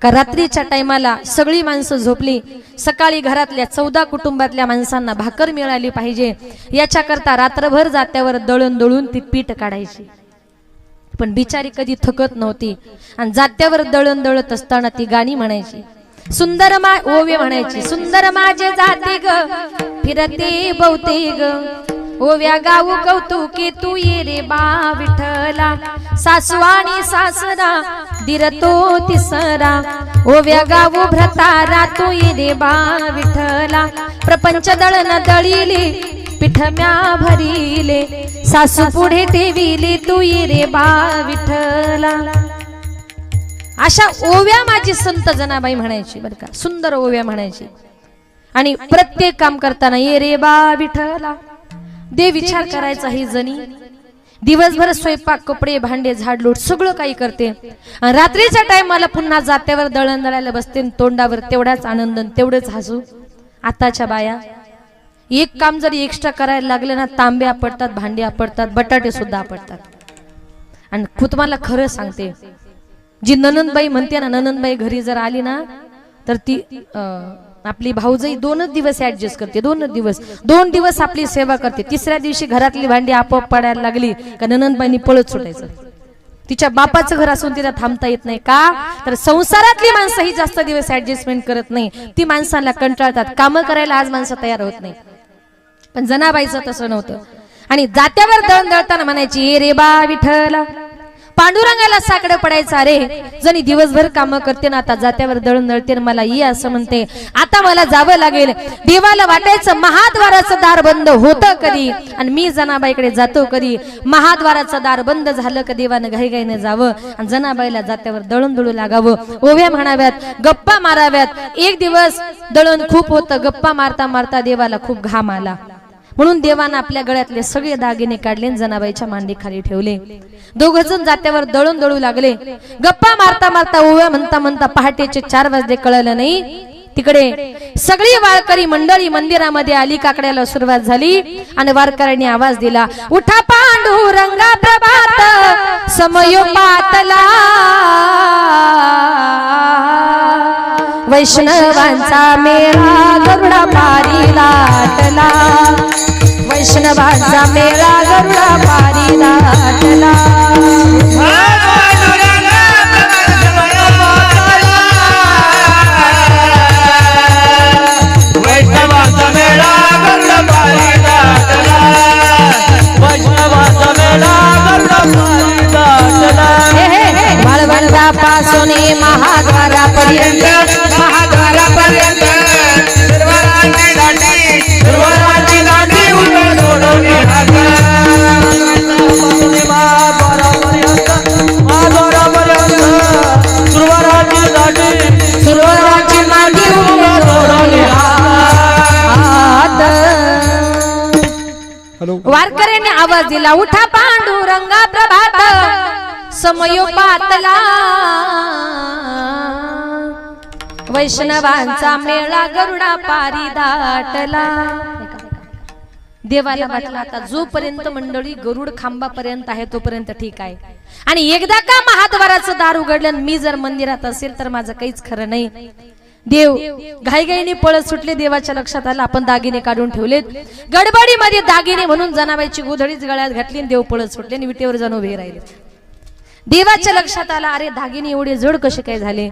[SPEAKER 1] का रात्रीच्या टायमाला सगळी माणसं झोपली, सकाळी घरातल्या 14 कुटुंबातल्या माणसांना भाकर मिळाली पाहिजे याच्याकरता रात्रभर जात्यावर दळून दळून ती पीठ काढायची. पण बिचारी कधी थकत नव्हती. आणि जात्यावर दळण दळत असताना ती गाणी म्हणायची. सुंदर ओवे म्हणायची. सुंदर माझे जाते ग फिरते बहुते ग, ओव्या गाऊ कौतुके तू ये रे बा विठ्ठला. सासू आणि सासरा दिरतो तिसरा, ओव्या गाऊ भ्रतारा तू ये रे बा विठ्ठला. प्रपंच दळण दळीले पिठम्या भरिले, सासू पुढे ठेविले तू ये रे बा विठ्ठला. अशा ओव्या माझी संत जनाबाई म्हणायची बर का. सुंदर ओव्या म्हणायची. आणि प्रत्येक काम करताना ये रे बा विठ्ठला देव विचार करायचा. ही जणी दिवसभर स्वयंपाक, कपडे, भांडे, झाडलोट सगळं काही करते. आणि रात्रीच्या टाइमाला पुन्हा जात्यावर दळण दळायला बसते. तोंडावर तेवढाच आनंद, तेवढंच हसू. आताच्या बाया एक काम जरी एक्स्ट्रा करायला लागले ना तांबे आपटतात, भांडे आपटतात, बटाटे सुद्धा आपटतात. आणि तुम्हाला खरं सांगते, जी ननंदबाई म्हणते ना, ननंदबाई घरी जर आली ना तर ती आपली भाऊजाई 2 दिवस ऍडजस्ट करते. 2 दिवस आपली सेवा करते. तिसऱ्या दिवशी घरातली भांडी आपोआप पडायला लागली का ननंदबाईंनी पळत सुटायचं. तिच्या बापाचं घर असून तिला थांबता येत नाही. का तर संसारातली माणसं ही जास्त दिवस ऍडजस्टमेंट करत नाही. ती माणसाला कंटाळतात. कामं करायला आज माणसं तयार होत नाही. पण जनाबाईचं तसं नव्हतं. आणि जात्यावर दळण दळताना म्हणायची ये रे बा विठ्ठला. पांडुरंगाला साकडं पडायचा रे. जणी दिवसभर कामं करते ना आता जात्यावर दळण दळते मला ये असं म्हणते. आता मला जावं लागेल. देवाला वाटायचं महाद्वाराचं दार बंद होतं कधी आणि मी जनाबाईकडे जातो कधी. महाद्वाराचं दार बंद झालं का देवानं घाईघाईने जावं आणि जनाबाईला जात्यावर दळण दळू लागावं. ओव्या म्हणाव्यात, गप्पा माराव्यात. एक दिवस दळण खूप होतं. गप्पा मारता मारता देवाला खूप घाम आला. म्हणून देवानं आपल्या गळ्यातले सगळे दागिने काढले, जनाबाईच्या मांडी खाली ठेवले. 2 जण जात्यावर दळून दळू लागले. गप्पा मारता मारता ओव्या म्हणता म्हणता पहाटेचे 4 वाजले कळलं नाही. तिकडे सगळी वारकरी मंडळी मंदिरामध्ये आली. काकड्याला सुरुवात झाली आणि वारकऱ्यांनी आवाज दिला, उठा पांडुरंगा प्रभात समयोपातला, वैष्णवांचा मेळा गरुडा पारी लाटला. वैष्णवांचा मेळा गरुडा पारी लाटला.
[SPEAKER 2] वैष्णवांचा मेळा गरुडा पारी लाटला. वैष्णवांचा मेळा गरुडा पारी लाटला.
[SPEAKER 1] वाळवंटापासून महाद्वारापर्यंत, महाद्वारापर्यंत
[SPEAKER 2] सुरवराची दांडी उलट सोडून
[SPEAKER 1] सुरवराची दांडी उलट सोडून वारकऱ्यांनी आवाज दिला, उठा पांडुरंगा प्रभात समयोपातला, वैष्णवांचा मेळा गरुडा पारी दाटला. देवाला वाटलं आता जोपर्यंत मंडळी गरुड खांबापर्यंत आहे तोपर्यंत ठीक आहे, आणि एकदा का महाद्वाराचं दार उघडलं मी जर मंदिरात असेल तर माझं काहीच खरं नाही. देव घाईघाईने पळत सुटले. देवाच्या लक्षात आलं आपण दागिने काढून ठेवलेत. गडबडीमध्ये दागिने म्हणून जनाबाईची गोधडीच गळ्यात घातली आणि देव पळत सुटले आणि विटेवर जाऊन उभे राहिले. देवाच्या लक्षात आलं अरे दागिने एवढे जड कसे काय झाले,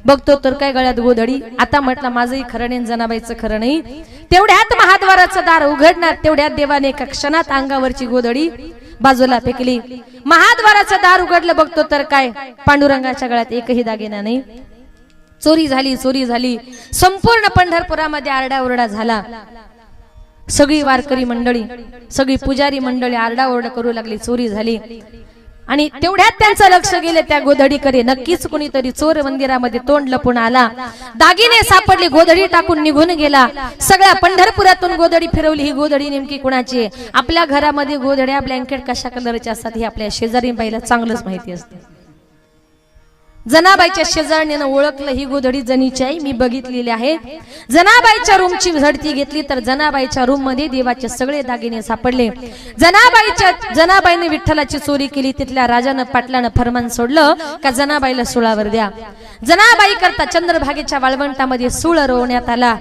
[SPEAKER 1] बघतो तर काय गळ्यात गोधडी. आता म्हटलं माझंही खरं नाही जनाबाईचं खरं नाही. तेवढ्यात महाद्वाराचं दार उघडणार, तेवढ्यात देवाने एका क्षणात अंगावरची गोधडी बाजूला फेकली. महाद्वाराचं दार उघडलं, बघतो तर काय पांडुरंगाच्या गळ्यात एकही दागिना नाही. चोरी झाली, चोरी झाली. संपूर्ण पंढरपुरामध्ये आरडाओरडा झाला. सगळी वारकरी मंडळी, सगळी पुजारी मंडळी आरडाओरडा करू लागली, चोरी झाली. आणि तेवढ्यात त्यांचं लक्ष गेले त्या गोधडीकडे. नक्कीच कुणीतरी चोर मंदिरामध्ये तोंड लपून आला, दागिने सापडले, गोधडी टाकून निघून गेला. सगळ्या पंढरपुरातून गोधडी फिरवली. ही गोधडी नेमकी कुणाची? आपल्या घरामध्ये गोधड्या ब्लँकेट कशा कलरच्या असतात हे आपल्या शेजारी बाईला चांगलंच माहिती असते. जनाबाईच्या शेजारणीनं ओळखलं ही गोधडी जनीची आहे, मी बघितलेली आहे. जनाबाईच्या रूमची झडती घेतली तर जनाबाईच्या रूम मध्ये देवाचे सगळे दागिने सापडले. जनाबाईने विठ्ठलाची चोरी केली. तिथल्या राजानं पाटलानं फरमान सोडलं का जनाबाईला सुळावर द्या. जनाबाई करता चंद्रभागेच्या वाळवंटामध्ये सूळ रोवण्यात आला.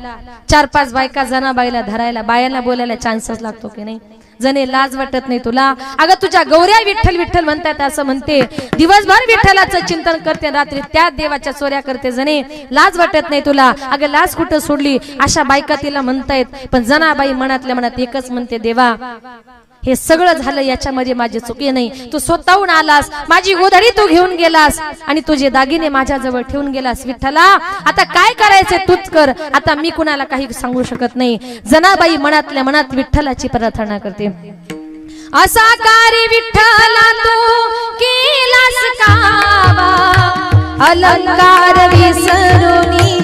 [SPEAKER 1] 4-5 बायका जनाबाईला धरायला, बायांना बोलायला चान्सच लागतो की नाही. जने लाज वाटत नाही तुला? अगं तुझ्या गौऱ्या विठ्ठल विठ्ठल म्हणतात असं म्हणते, दिवसभर विठ्ठलाचं चिंतन करते, रात्री त्या देवाच्या चोऱ्या करते. जने लाज वाटत नाही तुला? अगं लाज कुठं सोडली? अशा बायका तिला म्हणतायत. पण जनाबाई मनातल्या मनात एकच म्हणते, देवा हे सगळं झालं याच्यामध्ये माझी चुकी नाही. तू स्वतःहून आलास, माझी गोधडी तू घेऊन गेलास आणि तुझे दागिने माझ्याजवळ ठेवून गेलास. विठ्ठला आता काय करायचंय तूच कर, आता मी कुणाला काही सांगू शकत नाही. जनाबाई मनातल्या मनात विठ्ठलाची प्रार्थना करते. असा कार्य विठ्ठला तू केलास कावा, अलंकार विसरुनी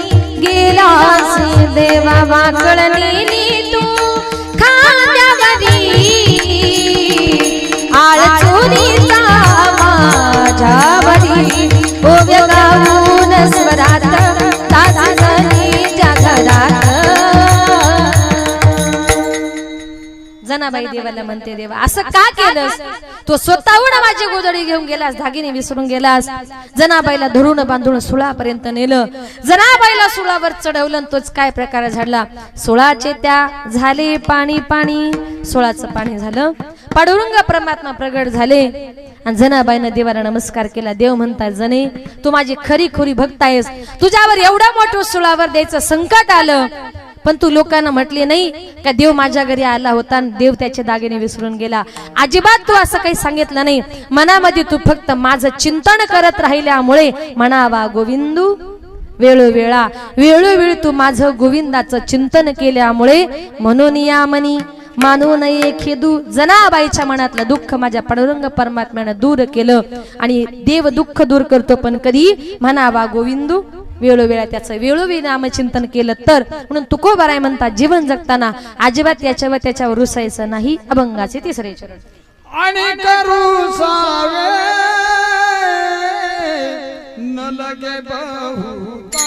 [SPEAKER 1] गेलास देवा. वाकळणी तू खांद्यावरी आळ चोरीचा माझ्यावरी, ओव्य गाऊन स्वरात तासनी घरात. जनाबाई देवाला म्हणते, देवा असं का केलंस? तो स्वतःहून माझी गोधडी घेऊन गेलास, दागिने विसरून गेलास. जनाबाईला धरून बांधून सुळापर्यंत नेलं. जनाबाईला सुळावर चढवलं. तोच काय प्रकार घडला? सुळाचे त्या झाले पाणी पाणी, सुळाचं पाणी झालं. पांडुरंग परमात्मा प्रगट झाले आणि जनाबाईनं देवाला नमस्कार केला. देव म्हणतात, जने तू माझी खरी खुरी भक्त आहेस. तुझ्यावर एवढा मोठं सुळावर द्यायचं संकट आलं, पण तू लोकांना म्हटले नाही का देव माझ्या घरी आला होता आणि देव त्याचे दागिने विसरून गेला. अजिबात तू असं काही सांगितलं नाही. मनामध्ये तू फक्त माझं चिंतन करत राहिल्यामुळे म्हणावा गोविंदू वेळोवेळा, वेळोवेळी तू माझं गोविंदाचं चिंतन केल्यामुळे म्हणून या मनी मानू नये खेदू. जनाबाईच्या मनातलं दुःख माझ्या पांडुरंग परमात्म्यानं दूर केलं. आणि देव दुःख दूर करतो पण कधी? म्हणावा गोविंदू वेळोवेळा त्याचं वेळोवेळी नामचिंतन केलं तर. म्हणून तुकोबाराय म्हणतात, जीवन जगताना अजिबात याच्यावर त्याच्यावर रुसायचं नाही. अभंगाचे 3रे चरण.
[SPEAKER 2] आणि करू सावे न लगे बहुता,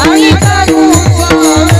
[SPEAKER 2] आणि करू सावे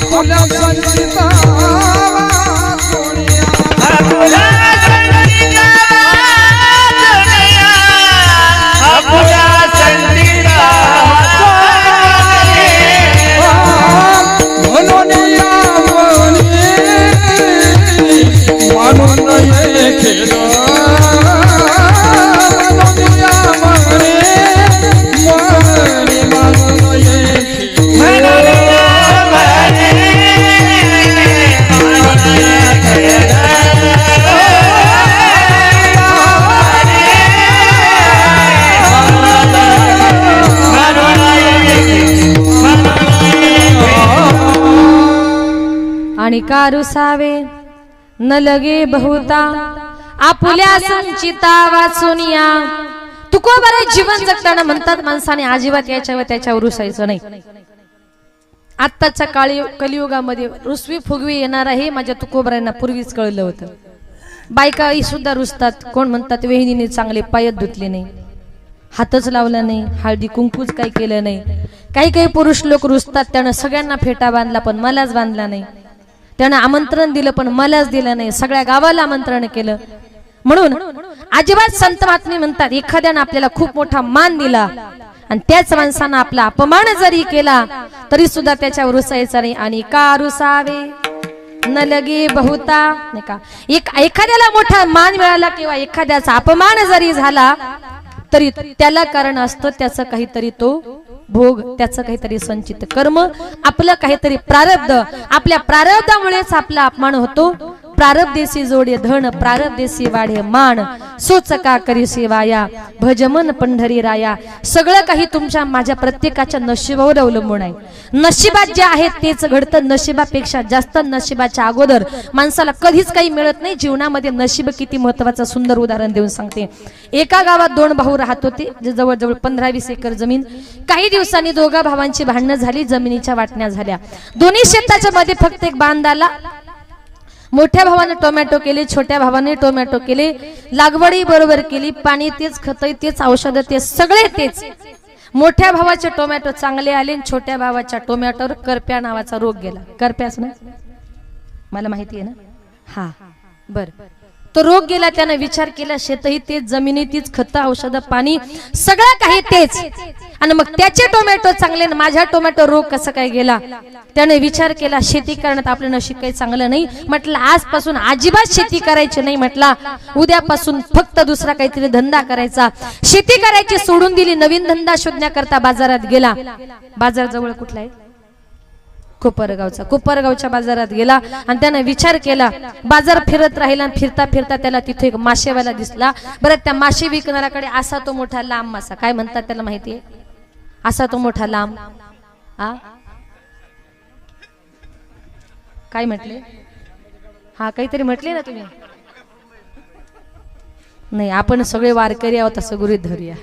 [SPEAKER 3] Apollo
[SPEAKER 1] आणि का रुसावे न लगे बहुता आपुल्या संचिता वाचून या. तुकोबाराय जीवन जगताना म्हणतात माणसाने अजिबात याच्यावर त्याच्यावर रुसायचं नाही. आत्ताच्या कलियुगामध्ये रुसवी फुगवी येणार आहे माझ्या तुकोबारायांना पूर्वीच कळलं होतं. बायका सुद्धा रुसतात. कोण म्हणतात वहिनीने चांगले पायच धुतले नाही, हातच लावला नाही, हळदी कुंकूच काही केलं नाही. काही काही पुरुष लोक रुसतात, त्यानं सगळ्यांना फेटा बांधला पण मलाच बांधला नाही, त्यानं आमंत्रण दिलं पण मलाच दिलं नाही, सगळ्या गावाला आमंत्रण केलं. म्हणून अजिबात संत महात्मे म्हणतात एखाद्यानं आपल्याला खूप मोठा मान दिला आणि त्याच माणसानं आपला अपमान जरी केला तरी सुद्धा त्याच्यावर रुसायचा नाही. आणि का रुसावे न लगे बहुता, नाही का, एखाद्याला मोठा मान मिळाला किंवा एखाद्याचा अपमान जरी झाला तरी त्याला कारण असतं त्याचं काहीतरी तो भोग, त्याचं काहीतरी संचित कर्म, आपलं काहीतरी प्रारब्ध. आपल्या प्रारब्धामुळेच आपला अपमान होतो. प्रारब्धेसी जोडे धन, प्रारब्धेसी वाढे मान, सोचका करी सेवाया, भजमन पंढरी राया. सगळं काही तुमच्या माझ्या प्रत्येकाच्या नशिबावर अवलंबून आहे. नशिबात जे आहे तेच घडतं. नशिबापेक्षा जास्त नशिबाच्या अगोदर माणसाला कधीच काही मिळत नाही. जीवनामध्ये नशीब किती महत्वाचं सुंदर उदाहरण देऊन सांगते. एका गावात दोन भाऊ राहत होते, जवळजवळ 15-20 एकर जमीन. काही दिवसांनी दोघा भावांची भांडणं झाली, जमिनीच्या वाटण्या झाल्या. दोन्ही शेताच्या मध्ये फक्त एक बांध आला. मोठ्या भावाने टोमॅटो केले, छोट्या भावाने टोमॅटो केले, लागवडी बरोबर केली, पाणी तेच, खत तेच, औषध तेच, सगळे तेच. मोठ्या भावाचे टोमॅटो चांगले आले, छोट्या भावाच्या टोमॅटोवर करप्या नावाचा रोग गेला. करप्याच ना, मला माहिती आहे ना, हा बर. तो रोग गेला. त्याने विचार केला शेतही तेच, जमिनी तीच, खत, औषध, पाणी सगळं काही तेच, आणि मग त्याचे टोमॅटो चांगले, माझ्या टोमॅटो रोग कसा काय गेला. त्याने विचार केला शेती करण्यात आपलं नशीब काही चांगलं नाही. म्हटलं आजपासून अजिबात शेती करायची नाही. म्हटला उद्यापासून फक्त दुसरा काहीतरी धंदा करायचा. शेती करायची सोडून दिली. नवीन धंदा शोधण्याकरता बाजारात गेला. बाजार जवळ कुठला आहे? कोपरगावचा. कोपरगावच्या बाजारात गेला आणि त्याने विचार केला. बाजार फिरत राहिला. फिरता फिरता त्याला तिथे एक मासेवाला दिसला. बरं, त्या मासे विकणाऱ्याकडे असा तो मोठा लांब मासा, काय म्हणतात त्याला माहितीये? असा तो मोठा लांब, काय म्हटले? हा काहीतरी म्हटले ना तुम्ही. नाही, आपण सगळे वारकरी आहोत असं गृहीत धरूया.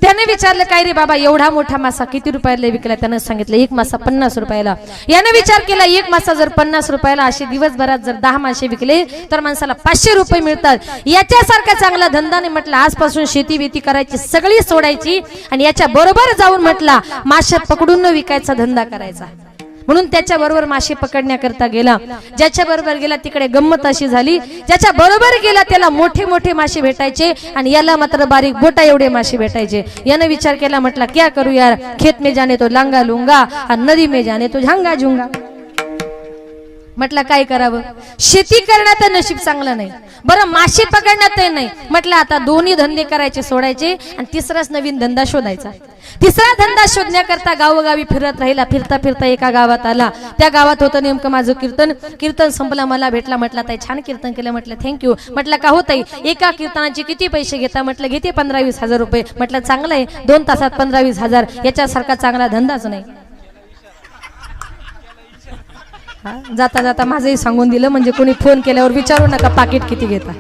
[SPEAKER 1] त्याने विचारलं काय रे बाबा, एवढा मोठा मासा किती रुपयाला विकला? त्याने सांगितलं एक मासा 50 रुपयाला. याने विचार केला एक मासा जर 50 रुपयाला, असे दिवसभरात जर 10 मासे विकले तर माणसाला 500 रुपये मिळतात. याच्यासारखा चांगला धंदा नाही. म्हटलं आजपासून शेती बेती करायची सगळी सोडायची आणि याच्या बरोबर जाऊन म्हटला मासे पकडून न विकायचा धंदा करायचा. म्हणून त्याच्या बरोबर मासे पकडण्याकरता गेला. ज्याच्या बरोबर गेला तिकडे गंमत अशी झाली, ज्याच्या बरोबर गेला त्याला मोठे मोठे मासे भेटायचे आणि याला मात्र बारीक बोटा एवढे मासे भेटायचे. याने विचार केला, म्हटला क्या करू यार, खेत में जाने तो लांगा लुंगा और नदी में जाने तो झांगा झुंगा. म्हटलं काय करावं, शेती करण्यात नशीब चांगलं नाही, बरं मासे पकडण्यात नाही. म्हटलं आता दोन्ही धंदे करायचे सोडायचे आणि तिसराच नवीन धंदा शोधायचा. तिसरा धंदा शोधण्याकरता गावोगावी फिरत राहिला. फिरता फिरता एका गावात आला. त्या गावात होतं नेमकं माझं कीर्तन. कीर्तन संपला, मला भेटला. म्हटलं ताई छान कीर्तन केलं. म्हटलं थँक्यू. म्हटलं का होत एका कीर्तनाचे किती पैसे घेता? म्हटलं घेते 15-20 हजार रुपये. म्हटलं चांगलं आहे, 2 तासात 15-20 हजार, याच्यासारखा चांगला धंदाच नाही. जाता जाता माझंही सांगून दिलं, म्हणजे कोणी फोन केल्यावर विचारू नका पाकिट किती घेता.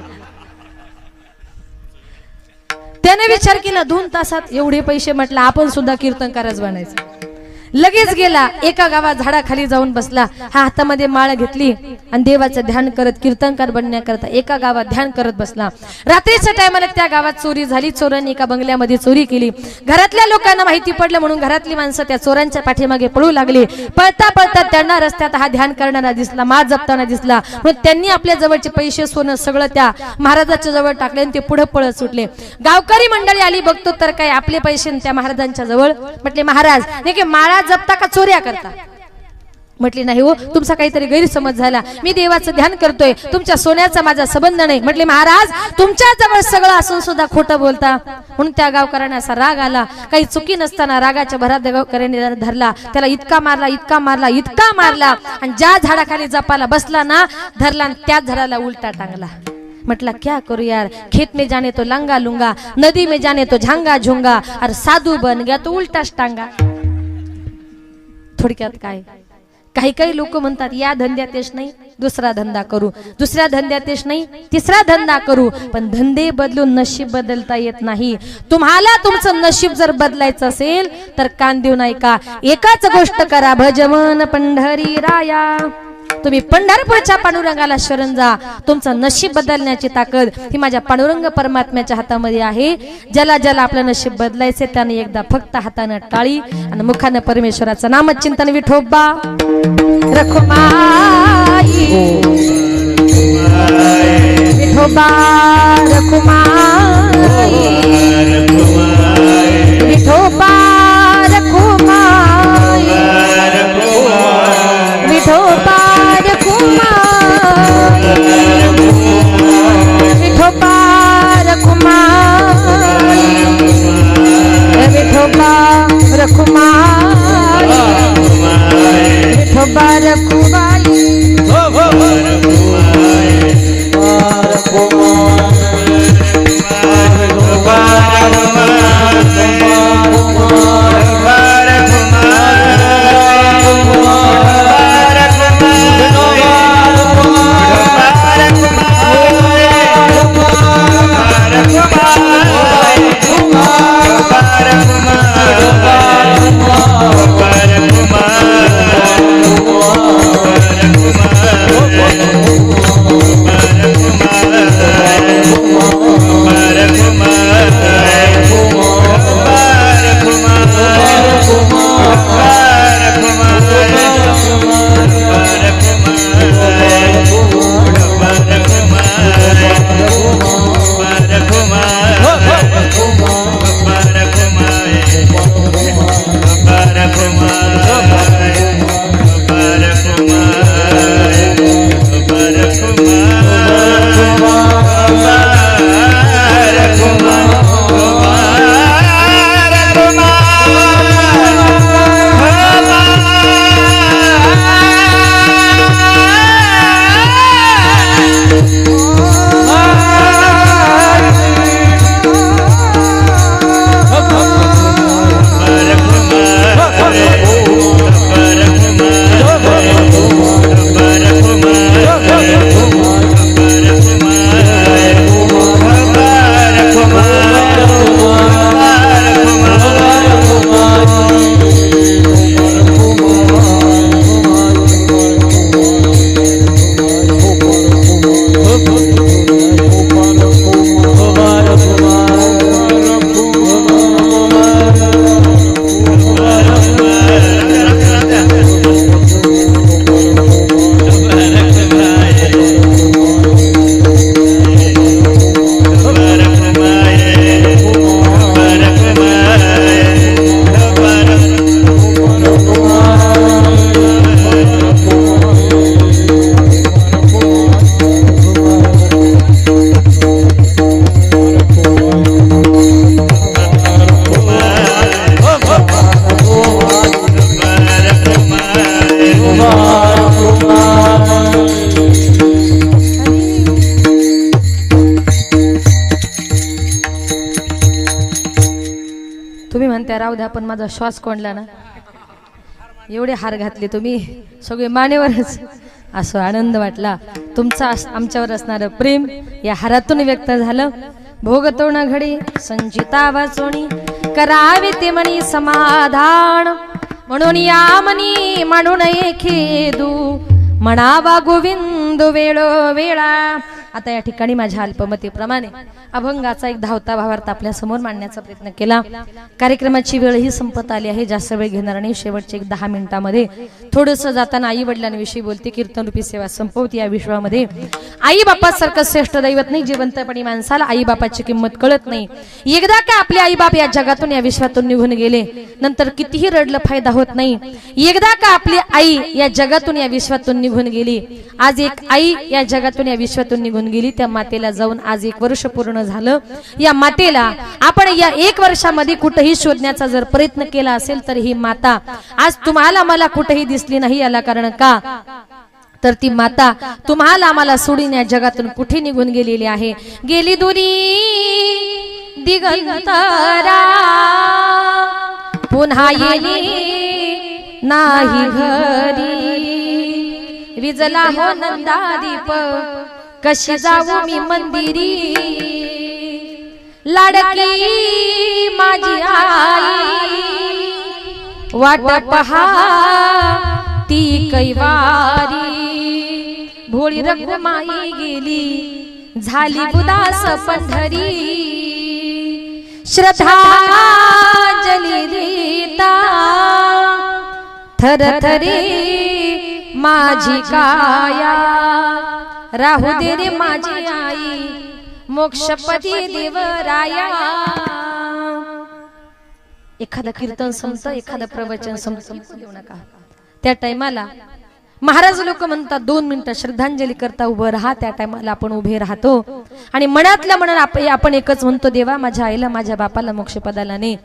[SPEAKER 1] त्याने विचार केला 2 तासात एवढे पैसे, म्हटलं आपण सुद्धा कीर्तनकारच बनायचं. लगेच गेला एका गावात झाडाखाली जाऊन बसला. हा हातामध्ये माळ घेतली आणि देवाचं ध्यान करत कीर्तनकार बनण्याकरता एका गावात ध्यान करत बसला. रात्रीच्या टायमाला त्या गावात चोरी झाली. चोरांनी एका बंगल्यामध्ये चोरी केली. घरातल्या लोकांना माहिती पडलं म्हणून घरातली माणसं त्या चोरांच्या पाठीमागे पळू लागली. पळता पळता त्यांना रस्त्यात हा ध्यान करणारा दिसला, माळ जपताना दिसला. म्हणून त्यांनी आपल्या जवळचे पैसे सोनं सगळं त्या महाराजाच्या जवळ टाकले आणि ते पुढे पळत सुटले. गावकरी मंडळी आली, बघतो तर काय आपले पैसे त्या महाराजांच्या जवळ. म्हटले महाराज नाही माळा जपता का चोऱ्या करता? म्हटली नाही हो, तुमचा काहीतरी गैरसमज झाला, मी देवाचं ध्यान करतोय, तुमच्या सोन्याचा माझा संबंध नाही. म्हटले महाराज तुमच्या जवळ सगळं असून सुद्धा खोटं बोलता. म्हणून त्या गावकऱ्यांना असा राग आला. काही चुकी नसताना रागाच्या भरात गावकऱ्यांनी धरला. त्याला इतका मारला, इतका मारला, इतका मारला आणि ज्या झाडाखाली जपाला बसला ना धरला, त्याच झाडाला उलटा टांगला. म्हटला क्या करू यार, खेत में जाने तो लांगा लुंगा, नदी में जाने तो झांगा झुंगा, और साधू बन गया तो उलटा टांगा. थोडक्यात काय, काही काही लोक म्हणतात या धंद्यात यश नाही, दुसरा धंदा करू, दुसऱ्या धंद्यात यश नाही, तिसरा धंदा करू. पण धंदे बदलून नशीब बदलता येत नाही. तुम्हाला तुमचं नशीब जर बदलायचं असेल तर कान देऊ नये का, एकाच गोष्ट करा, भजमन पंढरी राया. तुम्ही पंढरपूरच्या पांडुरंगाला शरण जा. तुमचं नशीब बदलण्याची ताकद ही माझ्या पांडुरंग परमात्म्याच्या हातामध्ये आहे. ज्याला ज्याला आपलं नशीब बदलायचे त्याने एकदा फक्त हातानं टाळी आणि मुखानं परमेश्वराचं नामचिंतन, विठोबा रखुमाई, विठोबा रखुमाई, विठोबा रखुमाई, विठोबा रखुमाई, विठोबा रखुमाई, विठोबा रखुमाई, विठोबा रखुमाई. तुम्ही म्हणता राहू द्या, पण माझा श्वास कोंडला ना. एवढे हार घातले तुम्ही सगळे मानेवरच, असं आनंद वाटला. तुमचा आमच्यावर असणारं प्रेम या हारातून व्यक्त झालं. भोगतोण घडी संचिता वाचोणी, करावे ते मनी समाधान, म्हणून या मनी म्हणून खेदू, म्हणावा गोविंद वेळोवेळा. आता या ठिकाणी माझ्या अल्पमतीप्रमाणे अभंगाचा एक धावता भावार्थ आपल्या समोर मांडण्याचा प्रयत्न केला. कार्यक्रमाची वेळ ही संपत आली आहे. जास्त वेळ घेणार नाही. शेवटचे 10 मिनिटांमध्ये थोडंसं जाताना आई वडिलांविषयी बोलते. कीर्तनरूपी सेवा संपवते. या विश्वामध्ये आई बापासारखं श्रेष्ठ दैवत नाही. जिवंतपणी माणसाला आई बापाची किंमत कळत नाही. एकदा का आपले आई बाप या जगातून या विश्वातून निघून गेले नंतर कितीही रडलं फायदा होत नाही. एकदा का आपली आई या जगातून या विश्वातून निघून गेली, आज एक आई या जगातून या विश्वातून निघून गेली, त्या मातेला जाऊन आज 1 वर्ष पूर्ण झालं. या मातेला आपण या 1 वर्षामध्ये कुठेही शोधण्याचा जर प्रयत्न केला असेल तर ही माता आज तुम्हाला मला कुठेही दिसली नाही. याला कारण का, तर ती माता तुम्हाला आम्हाला सोडून या जगातून कुठे निघून गेलेली आहे. गेली दुरी दिगंतरा, पुन्हा येली नाही घरी. विजला हो नंदादीप कशी जाऊ मी मंदिरी लाडकी माझी आई वाट पहा ती कैवारी भोळी रखुमाई गेली झाली उदास पंढरी श्रद्धांजली देता थरथरे माझी काया राहू दे रे माझी आई मोक्षपदी देवराया। एखादा कीर्तन संपतं एखादा प्रवचन संपतं येऊ नका त्या टायमाला महाराज लोक म्हणतात 2 मिनिटं श्रद्धांजली करता उभं राहा। त्या टायमाला आपण उभे राहतो आणि मनातल्या मनात आपण एकच म्हणतो देवा माझ्या आईला माझ्या बापाला मोक्षपदाला ने।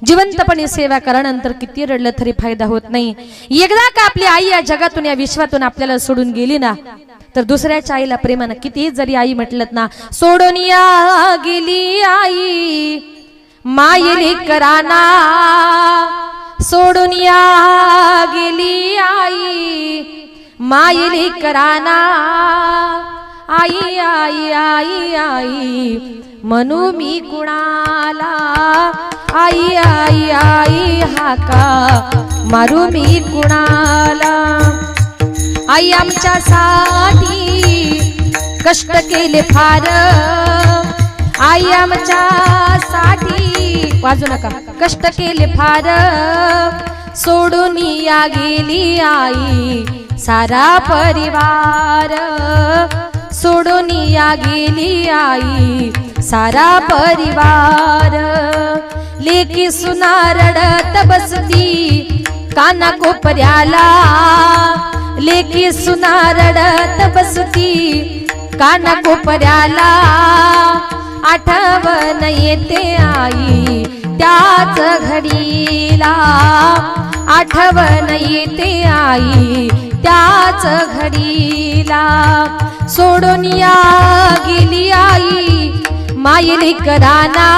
[SPEAKER 1] जिवंतपणे सेवा करानंतर किती रडलं तरी फायदा होत नाही। एकदा का आपली आई या जगातून या विश्वातून आपल्याला सोडून गेली ना तर दुसऱ्याच्या आईला प्रेमानं कितीही जरी आई म्हटलत ना सोडून या गेली आई मायली कराना सोडून या गेली आई मायली कराना आई आई आई आई म्हणू मी कुणाला आई आई आई हाका मारू मी कुणाला। आई आमच्यासाठी कष्ट केले फार आई आमच्यासाठी वाजू नका कष्ट केले फार सोडून या गेली आई सारा परिवार सोडून या गेली आई सारा परिवार। लेकी सुना रडत बसती काना कोपऱ्याला लेकी सुना रडत बसती काना कोपऱ्याला आठवण येते आई त्याच घडीला आठवण येते आई त्याच घडीला। सोडून या गेली आई मायली कराना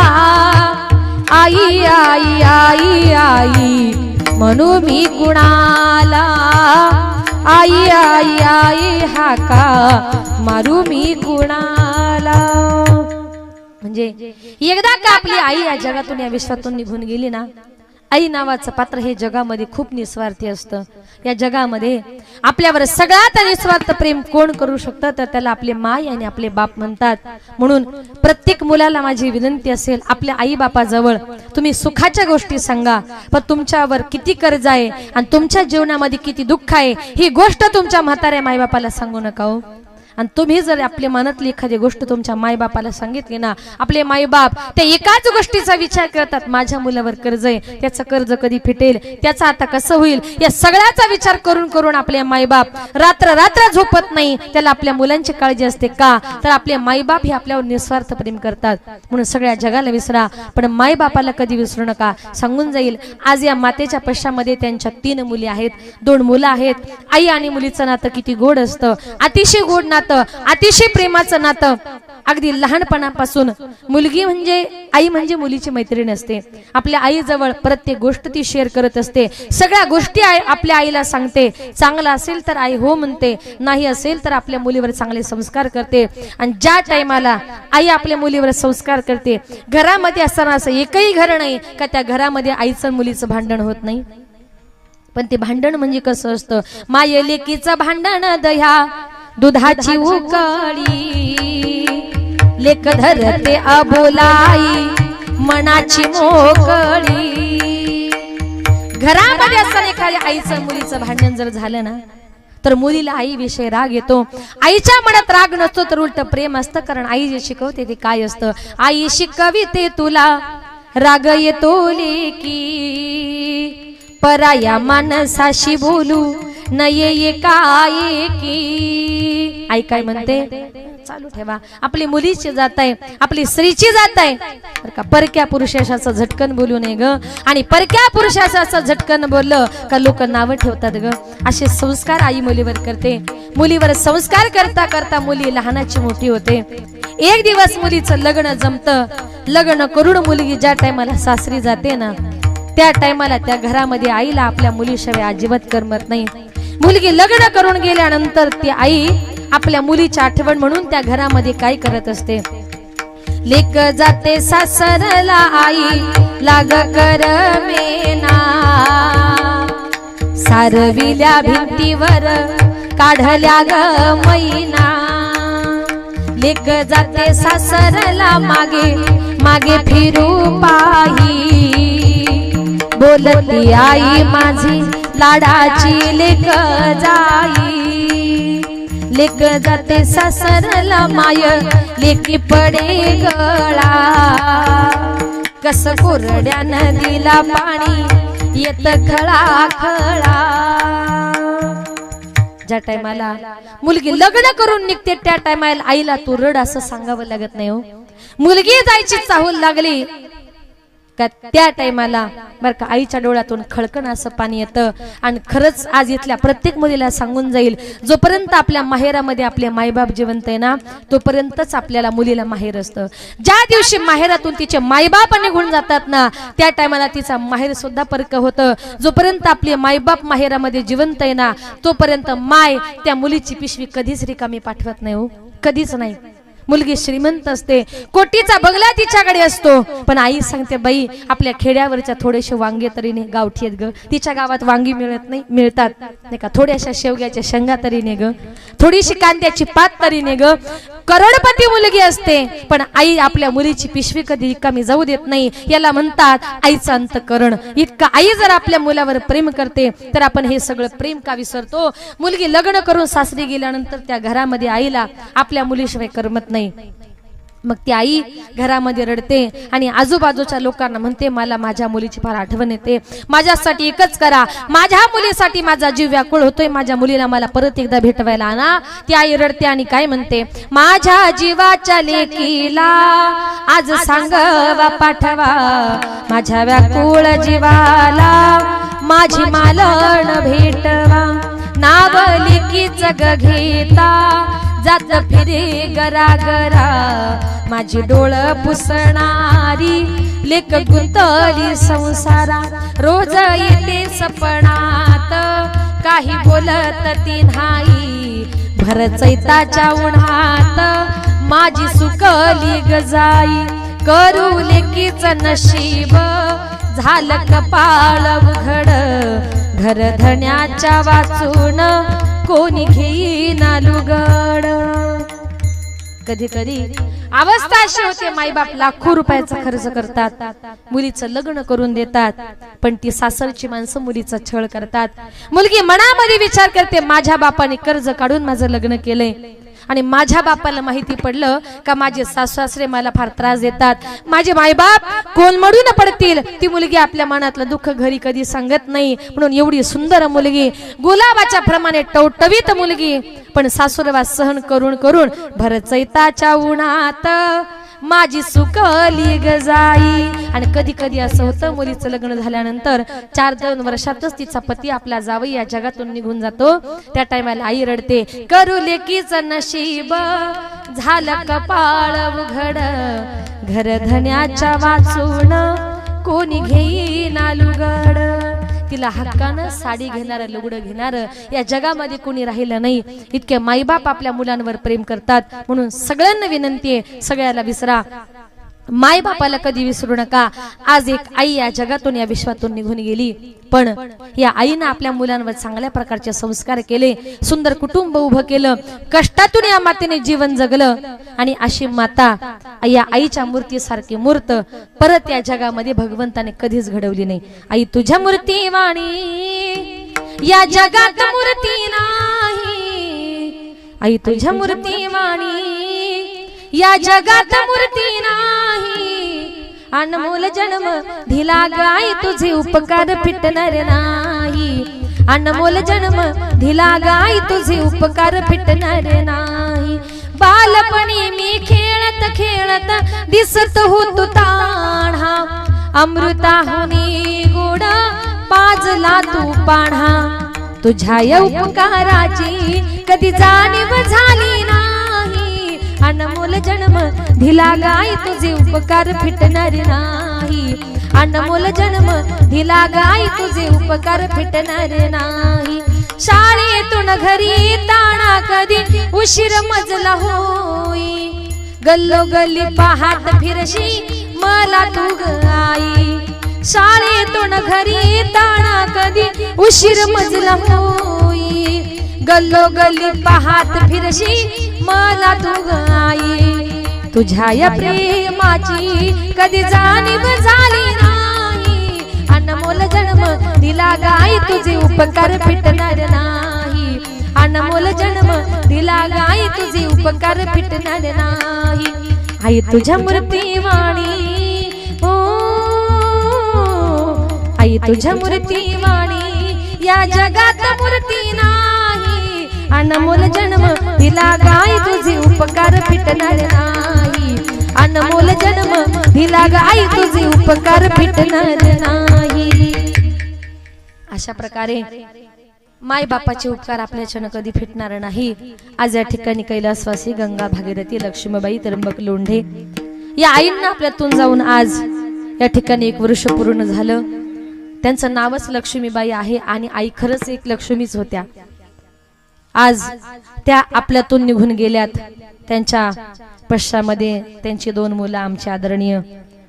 [SPEAKER 1] आई आई आई आई म्हणू मी कुणाला आई आई आई हाका मारू मी कुणाला। म्हणजे एकदा का आपली आई या जगातून या विश्वातून निघून गेली ना आई नावाचं पात्र हे जगामध्ये खूप निस्वार्थी असतं। या जगामध्ये आपल्यावर सगळ्यात निस्वार्थ प्रेम कोण करू शकतं तर त्याला आपले माय आणि आपले बाप म्हणतात। म्हणून प्रत्येक मुलाला माझी विनंती असेल आपल्या आई बापाजवळ तुम्ही सुखाच्या गोष्टी सांगा पण तुमच्यावर किती कर्ज आहे आणि तुमच्या जीवनामध्ये किती दुःख आहे ही गोष्ट तुमच्या म्हाताऱ्या मायबापाला सांगू नका हो। आणि तुम्ही जर आपल्या मनातली एखादी गोष्ट तुमच्या मायबापाला सांगितली ना आपले मायबाप ते एकाच गोष्टीचा विचार करतात माझ्या मुलावर कर्ज आहे त्याचं कर्ज कधी फिटेल त्याचा आता कसं होईल या सगळ्याचा विचार करून करून आपले मायबाप रात्र रात्र झोपत नाही। त्याला आपल्या मुलांची काळजी असते का तर आपले मायबाप हे आपल्यावर निस्वार्थ प्रेम करतात। म्हणून सगळ्या जगाला विसरा पण मायबापाला कधी विसरू नका। सांगून जाईल आज या मातेच्या पश्चामध्ये त्यांच्या 3 मुली आहेत 2 मुलं आहेत। आई आणि मुलीचं नातं किती गोड असतं अतिशय गोड नातं अतिशय प्रेमाचं नातं अगदी लहानपणापासून मुलगी म्हणजे आई म्हणजे मुलीची मैत्रीण असते। आपल्या आईजवळ प्रत्येक गोष्ट ती शेअर करत असते सगळ्या गोष्टी आपल्या आईला सांगते। चांगलं असेल तर आई हो म्हणते नाही असेल तर आपल्या मुलीवर चांगले संस्कार करते। आणि ज्या टायमाला आई आपल्या मुलीवर संस्कार करते घरामध्ये असताना असं एकही घर नाही का त्या घरामध्ये आईचं मुलीचं भांडण होत नाही। पण ते भांडण म्हणजे कसं असतं माय लेकीचं भांडण दह्या दुधाची उकळी लेक धरते अबोलाई मनाची मोकळी। घरामध्ये असताना एखाद्या आईचं मुलीचं भांडण जर झालं ना तर मुलीला आई विषयी राग येतो। आईच्या मनात राग नसतो तर उलट प्रेम असतं कारण आई जे शिकवते ते काय असतं आई शिकविते तुला राग येतो लेकी पराया माणसाशी बोलू नये काय की। आई काय म्हणते चालू ठेवा आपली मुलीची जात आहे आपली स्त्रीची जात आहे का परक्या पुरुषाचं झटकन बोलू नये ग। आणि परक्या पुरुषाचं झटकन बोललं का लोक नाव ठेवतात ग। असे संस्कार आई मुलीवर करते। मुलीवर संस्कार करता करता मुली लहानाची मोठी होते। एक दिवस मुलीचं लग्न जमतं लग्न करून मुलगी ज्या टायमाला सासरी जाते ना त्या टायमाला त्या घरामध्ये आईला आपल्या मुलीशिवाय अजिबात करमत नाही। मुलगी लग्न करून गेल्यानंतर ती आई आपल्या मुलीची आठवण म्हणून त्या घरामध्ये काय करत असते. लेक जाते सासरला आई लाग कर मेना, सारविल्या भिंतीवर काढल्या ग मैना. लेक जाते सासरला मागे मागे फिरू पाही, बोलती आई माझी लाडाची लेक जाई. लेक जाते सासरला माय लेकी पडे गळा, कस कोरड्या नदीला पाणी येत खळा खळा. ज्या टायमाला मुलगी लग्न करून निघते त्या टायमाला आईला तू रड असं सांगावं लागत नाही हो. मुलगी जायची चाहूल लागली का त्या टायमाला बर का आईच्या डोळ्यातून खळकण असं पाणी येतं. आणि खरंच आज इथल्या प्रत्येक मुलीला सांगून जाईल, जोपर्यंत आपल्या माहेरामध्ये आपले मायबाप जिवंत आहे ना तोपर्यंतच आपल्याला मुलीला माहेर असतं. ज्या दिवशी माहेरातून तिचे मायबाप निघून जातात ना त्या टायमाला तिचा माहेर सुद्धा परक होतं. जोपर्यंत आपले मायबाप माहेरामध्ये जिवंत आहे ना तोपर्यंत माय त्या मुलीची पिशवी कधीच रिकामी पाठवत नाही हो, कधीच नाही. मुलगी श्रीमंत असते, कोटीचा बंगला तिच्याकडे असतो, पण आई सांगते बाई आपल्या खेड्यावरच्या थोडेसे वांगे तरी ने गावठी आहेत ग, तिच्या गावात वांगी मिळत नाही, मिळतात नाही का, थोड्याशा शेवग्याच्या शेंगा तरी ने ग, थोडीशी कांद्याची पात तरी ने ग. करोडपती मुलगी असते पण आई आपल्या मुलीची पिशवी कधी रिकामी जाऊ देत नाही. याला म्हणतात आईचं अंतःकरण. इतकं आई जर आपल्या मुलावर प्रेम करते तर आपण हे सगळं प्रेम का विसरतो. मुलगी लग्न करून सासरी गेल्यानंतर त्या घरामध्ये आईला आपल्या मुलीशिवाय करमत नाही. मग ती आई घरामध्ये रडते आणि आजूबाजूच्या लोकांना म्हणते मला माझ्या मुलीची फार आठवण येते, माझ्यासाठी एकच करा, माझ्या मुलीसाठी माझा जीव व्याकुळ होतोय, माझ्या मुलीला मला परत एकदा भेटवायला आणा. ती आई रडते आणि काय म्हणते, माझ्या जीवाच्या लेकीला आज सांगवा पाठवा, माझ्या व्याकुळ जीवाला माझी मालण भेटवा. नाव लेकीच ग घेता जात फिरे गरा गरा, माझी डोळ पुसणारी लेक गुंतली संसारा. रोज येते सपनात काही बोलत ती नाही, भर चैताच्या उन्हात माझी सुकली गजाई. करू लेकीच नशीब झालं कपाळ उघड, घर धण्याच्या वाचून कोणी घेईना लुगड. कधी कधी अवस्था अशी होते मायबाप लाखो रुपयाचा खर्च करतात, मुलीचं लग्न करून देतात, पण ती सासरची माणसं मुलीचा छळ करतात. मुलगी मनामध्ये विचार करते माझ्या बापाने कर्ज काढून माझं लग्न केलंय आणि माझ्या बापाला माहिती पडलं का माझे सासू-सासरे मला फार त्रास देतात, माझे मायबाप कोलमडून पडतील. ती मुलगी आपल्या मनातलं दुःख घरी कधी सांगत नाही. म्हणून एवढी सुंदर मुलगी, गुलाबाच्या प्रमाणे टवटवीत मुलगी, पण सासूरवास सहन करून करून भर चैताच्या उन्हात माझी सुकली गजाई. आणि कधी कधी असं होतं मुलीचं लग्न झाल्यानंतर 4-2 वर्षातच तिचा पती आपला जावई या जगातून निघून जातो. त्या टायमाला आई रडते, करू लेकीच नशीब झालं कपाळ उघड, घर धण्याच्या वाचून कोणी घेईना लुगड. तिला हक्कानं साडी घेणार, लुगडं घेणार या जगामध्ये कोणी राहिलं नाही. इतके माईबाप आपल्या मुलांवर प्रेम करतात. म्हणून सगळ्यांना विनंती आहे, सगळ्याला विसरा, माय बापाला कधी विसरू नका. आज एक आई या जगातून या विश्वातून निघून गेली, पण या आईनं आपल्या मुलांवर चांगल्या प्रकारचे संस्कार केले, सुंदर कुटुंब उभं केलं, कष्टातून या मातेने जीवन जगलं. आणि अशी माता या आईच्या मूर्तीसारखी मूर्त परत या जगामध्ये भगवंताने कधीच घडवली नाही. आई तुझ्या मूर्ती वाणी या जगात मूर्ती नाही, आई तुझ्या मूर्ती वाणी या जगात मूर्ती नाही. अनमोल जन्म दिला गाई तुझे उपकार फिटणार नाही, अनमोल जन्म दिला गाई तुझे उपकार फिटणार नाही. बालपणी मी खेळत खेळत दिसत होतो ताण्हा, अमृताहुनी गोड पाजला तू पाण्हा. तुझ्या या उपकाराची कधी जाणीव झाली नाही, अनमोल जन्म दिला गाय तुझे उपकार फिटणार नाही, अनमोल जन्म दिला गाय तुझे उपकार फिटणार नाही. शाळे घरी ताणा कधी उशीर मजला होई गल्लोगल्ली पाहत फिरशी मला तू ग आई शाळेतून घरी ताणा कधी उशीर मजला होई गल्लोगल्ली पाहत फिरशी मला तू ग आई तुझ्या या प्रेमाची कधी जाणीव झाली नाही अनमोल जन्म दिला गाई तुझे उपकार फिटणार नाही अनमोल जन्म दिला गाई तुझे उपकार फिटणार नाही आई तुझ्या मूर्तीवाणी ओ आई तुझ्या मूर्तीवाणी या जगात मूर्ती नाही अनमोल जन्म दिला गाई तुझे उपकार फिटणार नाही अनमोल जन्म दिला गाई तुझे उपकार फिटणार नाही। अशा प्रकारे माय बापाचे उपकार आपल्याच्यानं कधी फिटणार नाही। आज या ठिकाणी कैलासवासी गंगा भागीरथी लक्ष्मीबाई त्र्यंबक लोंढे या आईंना आपल्यातून जाऊन आज या ठिकाणी 1 वर्ष पूर्ण झालं। त्यांचं नावच लक्ष्मीबाई आहे आणि आई खरंच एक लक्ष्मीच होत्या। आज त्या आपल्यातून निघून गेल्यात। त्यांच्या पश्चामध्ये त्यांची 2 मुलं आमचे आदरणीय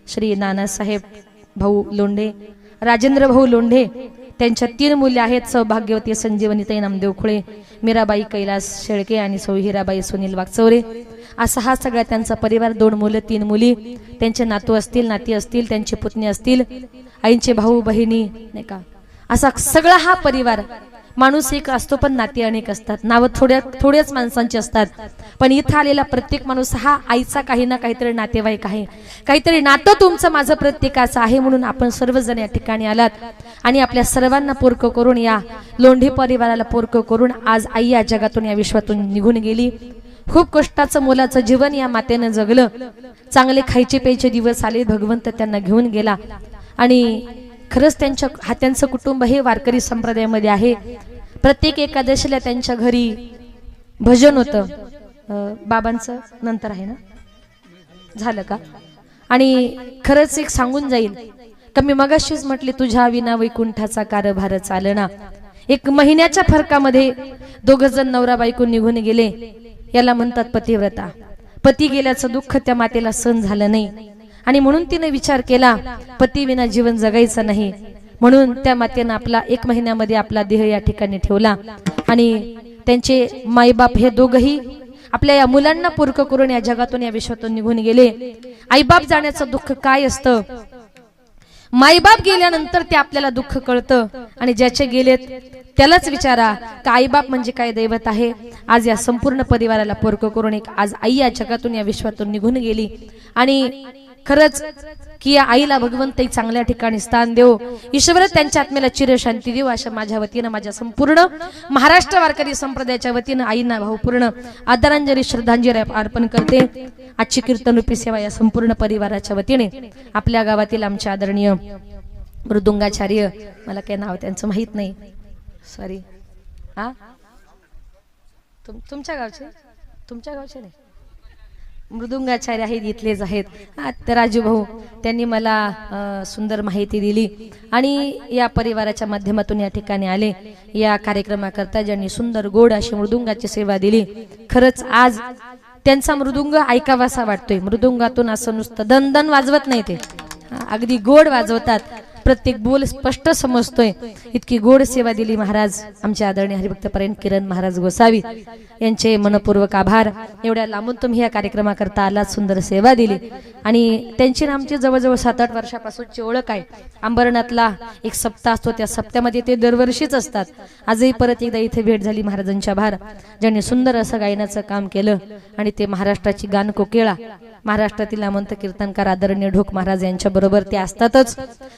[SPEAKER 1] श्री नानासाहेब भाऊ लोंढे, राजेंद्र भाऊ लोंढे, त्यांच्या 3 मुले आहेत सौभाग्यवती संजीवनीताई नामदेव खुळे, मीराबाई कैलास शेळके आणि सौ हिराबाई सुनील वागचौरे। असा हा सगळा त्यांचा परिवार, 2 मुलं 3 मुली, त्यांचे नातू असतील नाती असतील, त्यांचे पुतणी असतील, आईंचे भाऊ बहिणी नाही का, असा सगळा हा परिवार। माणूस एक असतो पण नाती अनेक असतात, नाव थोड्याच माणसांची असतात, पण इथं आलेला प्रत्येक माणूस हा आईचा काही ना काहीतरी नातेवाईक आहे, काहीतरी नातं तुमचं माझं प्रत्येकाचं आहे। म्हणून आपण सर्वजण या ठिकाणी आलात आणि आपल्या सर्वांना पोरकं करून या लोंढे परिवाराला पोरकं करून आज आई या जगातून या विश्वातून निघून गेली। खूप कष्टाचं मुलाचं जीवन या मातेनं जगलं, चांगले खायचे प्यायचे दिवस आले, भगवंत त्यांना घेऊन गेला आणि खरंच त्यांचं कुटुंब हे वारकरी संप्रदायामध्ये आहे। प्रत्येक एकादशीला त्यांच्या घरी भजन होतं, बाबांचं नंतर आहे ना, झालं का? आणि खरंच एक सांगून जाईल का मी मगाशीच म्हटले तुझ्या विना वैकुंठाचा कारभार चालना। 1 महिन्याच्या फरकामध्ये 2 जण नवरा बायको निघून गेले, याला म्हणतात पतिव्रता। पती गेल्याचं दुःख त्या मातेला सहन झालं नाही आणि म्हणून तिने विचार केला पती विना जीवन जगायचं नाही, म्हणून त्या मातेनं आपला 1 महिन्यामध्ये आपला देह या ठिकाणी ठेवला आणि त्यांचे माईबाप हे दोघही आपल्या या मुलांना पोरकं करून या जगातून या विश्वातून निघून गेले। आईबाप जाण्याचं दुःख काय असतं, माईबाप गेल्यानंतर ते आपल्याला दुःख कळतं आणि ज्याचे गेलेत त्यालाच विचारा का आईबाप म्हणजे काय दैवत आहे। आज या संपूर्ण परिवाराला पोरकं करून एक आज आई या जगातून या विश्वातून निघून गेली आणि खरंच की या आईला भगवंत चांगल्या ठिकाणी स्थान देव, ईश्वर त्यांच्या आत्म्याला चिरशांती देव, अशा माझ्या वतीनं माझ्या संपूर्ण महाराष्ट्र वारकरी संप्रदायाच्या वतीनं आईंना भावपूर्ण आदरांजली श्रद्धांजली अर्पण करते। आजची कीर्तन रूपी सेवा या संपूर्ण परिवाराच्या वतीने आपल्या गावातील आमचे आदरणीय मृदुंगाचार्य, मला काय नाव त्यांचं माहित नाही, सॉरी, तुमच्या गावचे नाही, मृदुंगाचार्य आहेत, इथलेच आहेत, तर राजू भाऊ, त्यांनी मला सुंदर माहिती दिली आणि या परिवाराच्या माध्यमातून या ठिकाणी आले या कार्यक्रमाकरता, ज्यांनी सुंदर गोड अशी मृदुंगाची सेवा दिली। खरंच आज त्यांचा मृदुंग ऐकावासा वाटतोय। मृदुंगातून असं नुसतं दणदण वाजवत नाही, ते अगदी गोड वाजवतात, प्रत्येक बोल स्पष्ट समजतोय, इतकी गोड सेवा दिली महाराज आमचे आदरणीय हरिभक्तपरायण किरण महाराज गोसावी यांचे मनपूर्वक आभार। एवढ्या लांबून तुम्ही या कार्यक्रमाकरता आलात, सुंदर सेवा दिली आणि त्यांची आमची जवळजवळ 7-8 वर्षापासूनची ओळख आहे। अंबरनाथला एक सप्ताह असतो, त्या सप्त्यामध्ये ते दरवर्षीच असतात। आजही परत एकदा इथे भेट झाली, महाराजांच्या आभार, ज्यांनी सुंदर असं गायनाचं काम केलं आणि ते महाराष्ट्राची गान कोकिळा, महाराष्ट्रातील नामवंत कीर्तनकार आदरणीय ढोक महाराज यांच्या बरोबर ते असतातच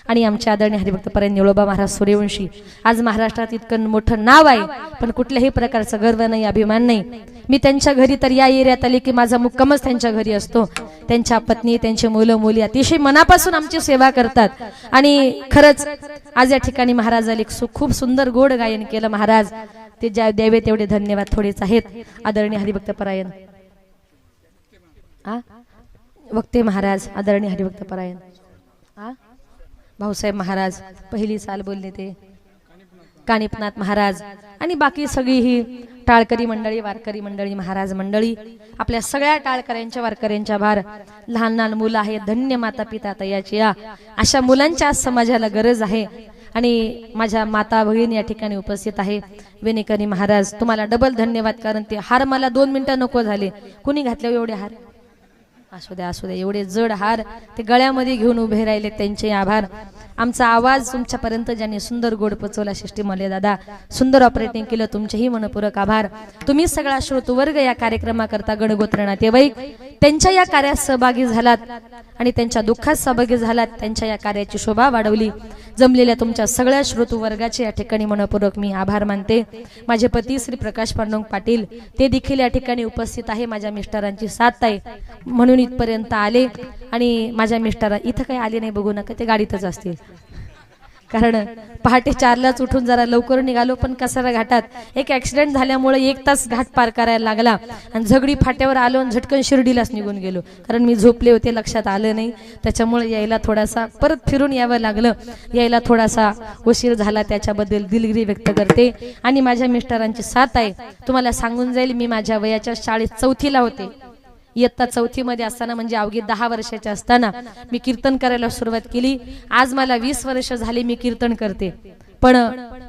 [SPEAKER 1] आणि आमचे आदरणीय हरिभक्तपरायण निळोबा महाराज सूर्यवंशी, आज महाराष्ट्रात इतकं मोठं नाव आहे पण कुठल्याही प्रकारचा गर्व नाही, अभिमान नाही। मी त्यांच्या घरी तर या एरियात आले की माझा मुक्कामच त्यांच्या घरी असतो। त्यांच्या पत्नी, त्यांचे मुलं मुली अतिशय मनापासून आमची सेवा करतात आणि खरंच आज या ठिकाणी महाराज आले, खूप सुंदर गोड गायन केलं महाराज, ते ज्या द्यावे तेवढे धन्यवाद थोडेच आहेत। आदरणीय हरिभक्तपरायण वक्ते महाराज, आदरणीय हरिभक्तपरायण भाऊसाहेब महाराज पहिली साल बोलले ते कानिपनाथ महाराज आणि बाकी सगळी ही टाळकरी मंडळी, वारकरी मंडळी, महाराज मंडळी, आपल्या सगळ्या टाळकऱ्यांच्या वारकऱ्यांच्या भार, लहान लहान मुलं आहेत, धन्य माता पिता तयाची या अशा मुलांच्या आज समाजाला गरज आहे. आणि माझ्या माता भगिनी या ठिकाणी उपस्थित आहे. वेणेकरी महाराज तुम्हाला डबल धन्यवाद, कारण ते हार मला 2 मिनिटं नको झाले. कुणी घातले एवढे हार? असू द्या असू द्या, एवढे जड हार ते गळ्यामध्ये घेऊन उभे राहिले, त्यांचे आभार. आमचा आवाज तुमच्यापर्यंत ज्यांनी सुंदर गोड पोचवला, शिष्टी मले दादा सुंदर ऑपरेटिंग केलं, तुमचेही मनपूर्वक आभार. तुम्ही सगळा श्रोतवर्ग या कार्यक्रमाकरता गणगोत्र नातेवाईक त्यांच्या या कार्यात सहभागी झालात आणि त्यांच्या दुःखात सहभागी झालात, त्यांच्या या कार्याची शोभा वाढवली. जमलेल्या तुमच्या सगळ्या श्रोतवर्गाचे या ठिकाणी मनपूर्वक मी आभार मानते. माझे पती श्री प्रकाश पांडुरंग पाटील ते देखील या ठिकाणी उपस्थित आहे. माझ्या मिस्टरांची साथ आहे म्हणून इथपर्यंत आले. आणि माझ्या मिस्टरा इथं काही आले नाही, बघू नका, ते गाडीतच असतील, कारण पहाटे 4लाच उठून जरा लवकर निघालो. पण कसारा घाटात एक ऍक्सिडेंट झाल्यामुळे 1 तास घाट पार करायला लागला आणि झगडी फाट्यावर आलो आणि झटकन शिर्डीलाच निघून गेलो, कारण मी झोपले होते, लक्षात आलं नाही. त्याच्यामुळे यायला थोडासा परत फिरून यावं लागलं, यायला थोडासा उशीर झाला, त्याच्याबद्दल दिलगिरी व्यक्त करते. आणि माझ्या मिस्टरांची साथ आहे. तुम्हाला सांगून जाईल, मी माझ्या वयाच्या शाळेत 4थीला होते. इयत्ता 4थीमध्ये असताना, म्हणजे अवघी 10 वर्षाचे असताना मी कीर्तन करायला सुरुवात केली. आज मला 20 वर्ष झाली मी कीर्तन करते. पण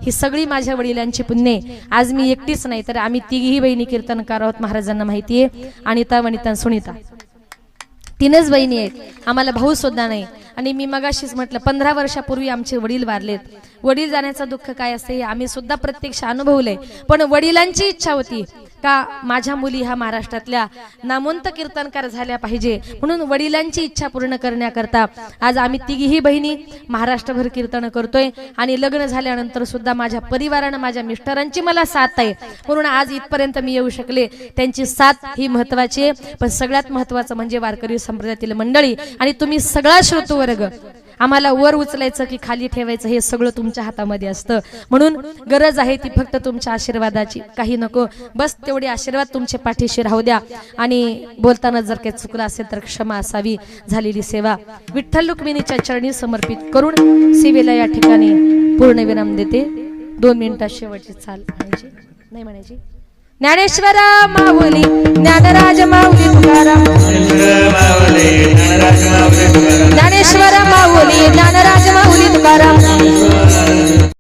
[SPEAKER 1] ही सगळी माझ्या वडिलांची पुण्य. आज मी एकटीच नाही, तर आम्ही तिघीही बहिणी कीर्तनकार आहोत, महाराजांना माहिती आहे. अनिता, वनिता, सुनीता 3च बहिणी आहेत, आम्हाला भाऊ सुद्धा नाही. आणि मी मगाशीच म्हटलं 15 वर्षापूर्वी आमचे वडील वारलेत. वडील जाण्याचं दुःख काय असते आम्ही सुद्धा प्रत्यक्ष अनुभवलंय. पण वडिलांची इच्छा होती का माझ्या मुली ह्या महाराष्ट्रातल्या नामवंत कीर्तनकार झाल्या पाहिजे, म्हणून वडिलांची इच्छा पूर्ण करण्याकरता आज आम्ही तिघीही बहिणी महाराष्ट्रभर कीर्तन करतोय. आणि लग्न झाल्यानंतर सुद्धा माझ्या परिवारानं, माझ्या मिस्टरांची मला साथ आहे, म्हणून आज इथपर्यंत मी येऊ शकले. त्यांची साथ ही महत्वाची आहे. पण सगळ्यात महत्वाचं म्हणजे वारकरी संप्रदायातील मंडळी आणि तुम्ही सगळा श्रोतवर्ग. आम्हाला वर उचलायचं की खाली ठेवायचं हे सगळं तुमच्या हातामध्ये असतं. म्हणून गरज आहे ती फक्त तुमच्या आशीर्वादाची, काही नको, बस तेवढे आशीर्वाद तुमच्या पाठीशी राहू द्या. आणि बोलताना जर काही चुकलं असेल तर क्षमा असावी. झालेली सेवा विठ्ठल रुक्मिणीच्या चरणी समर्पित करून सेवेला या ठिकाणी पूर्णविराम देते. 2 मिनिटात शेवटची चाल म्हणायची नाही म्हणायची. ज्ञानेश्वर माऊली, ज्ञानराज माऊली तुकाराम, ज्ञानेश्वर माऊली, ज्ञानराज माऊली तुकाराम.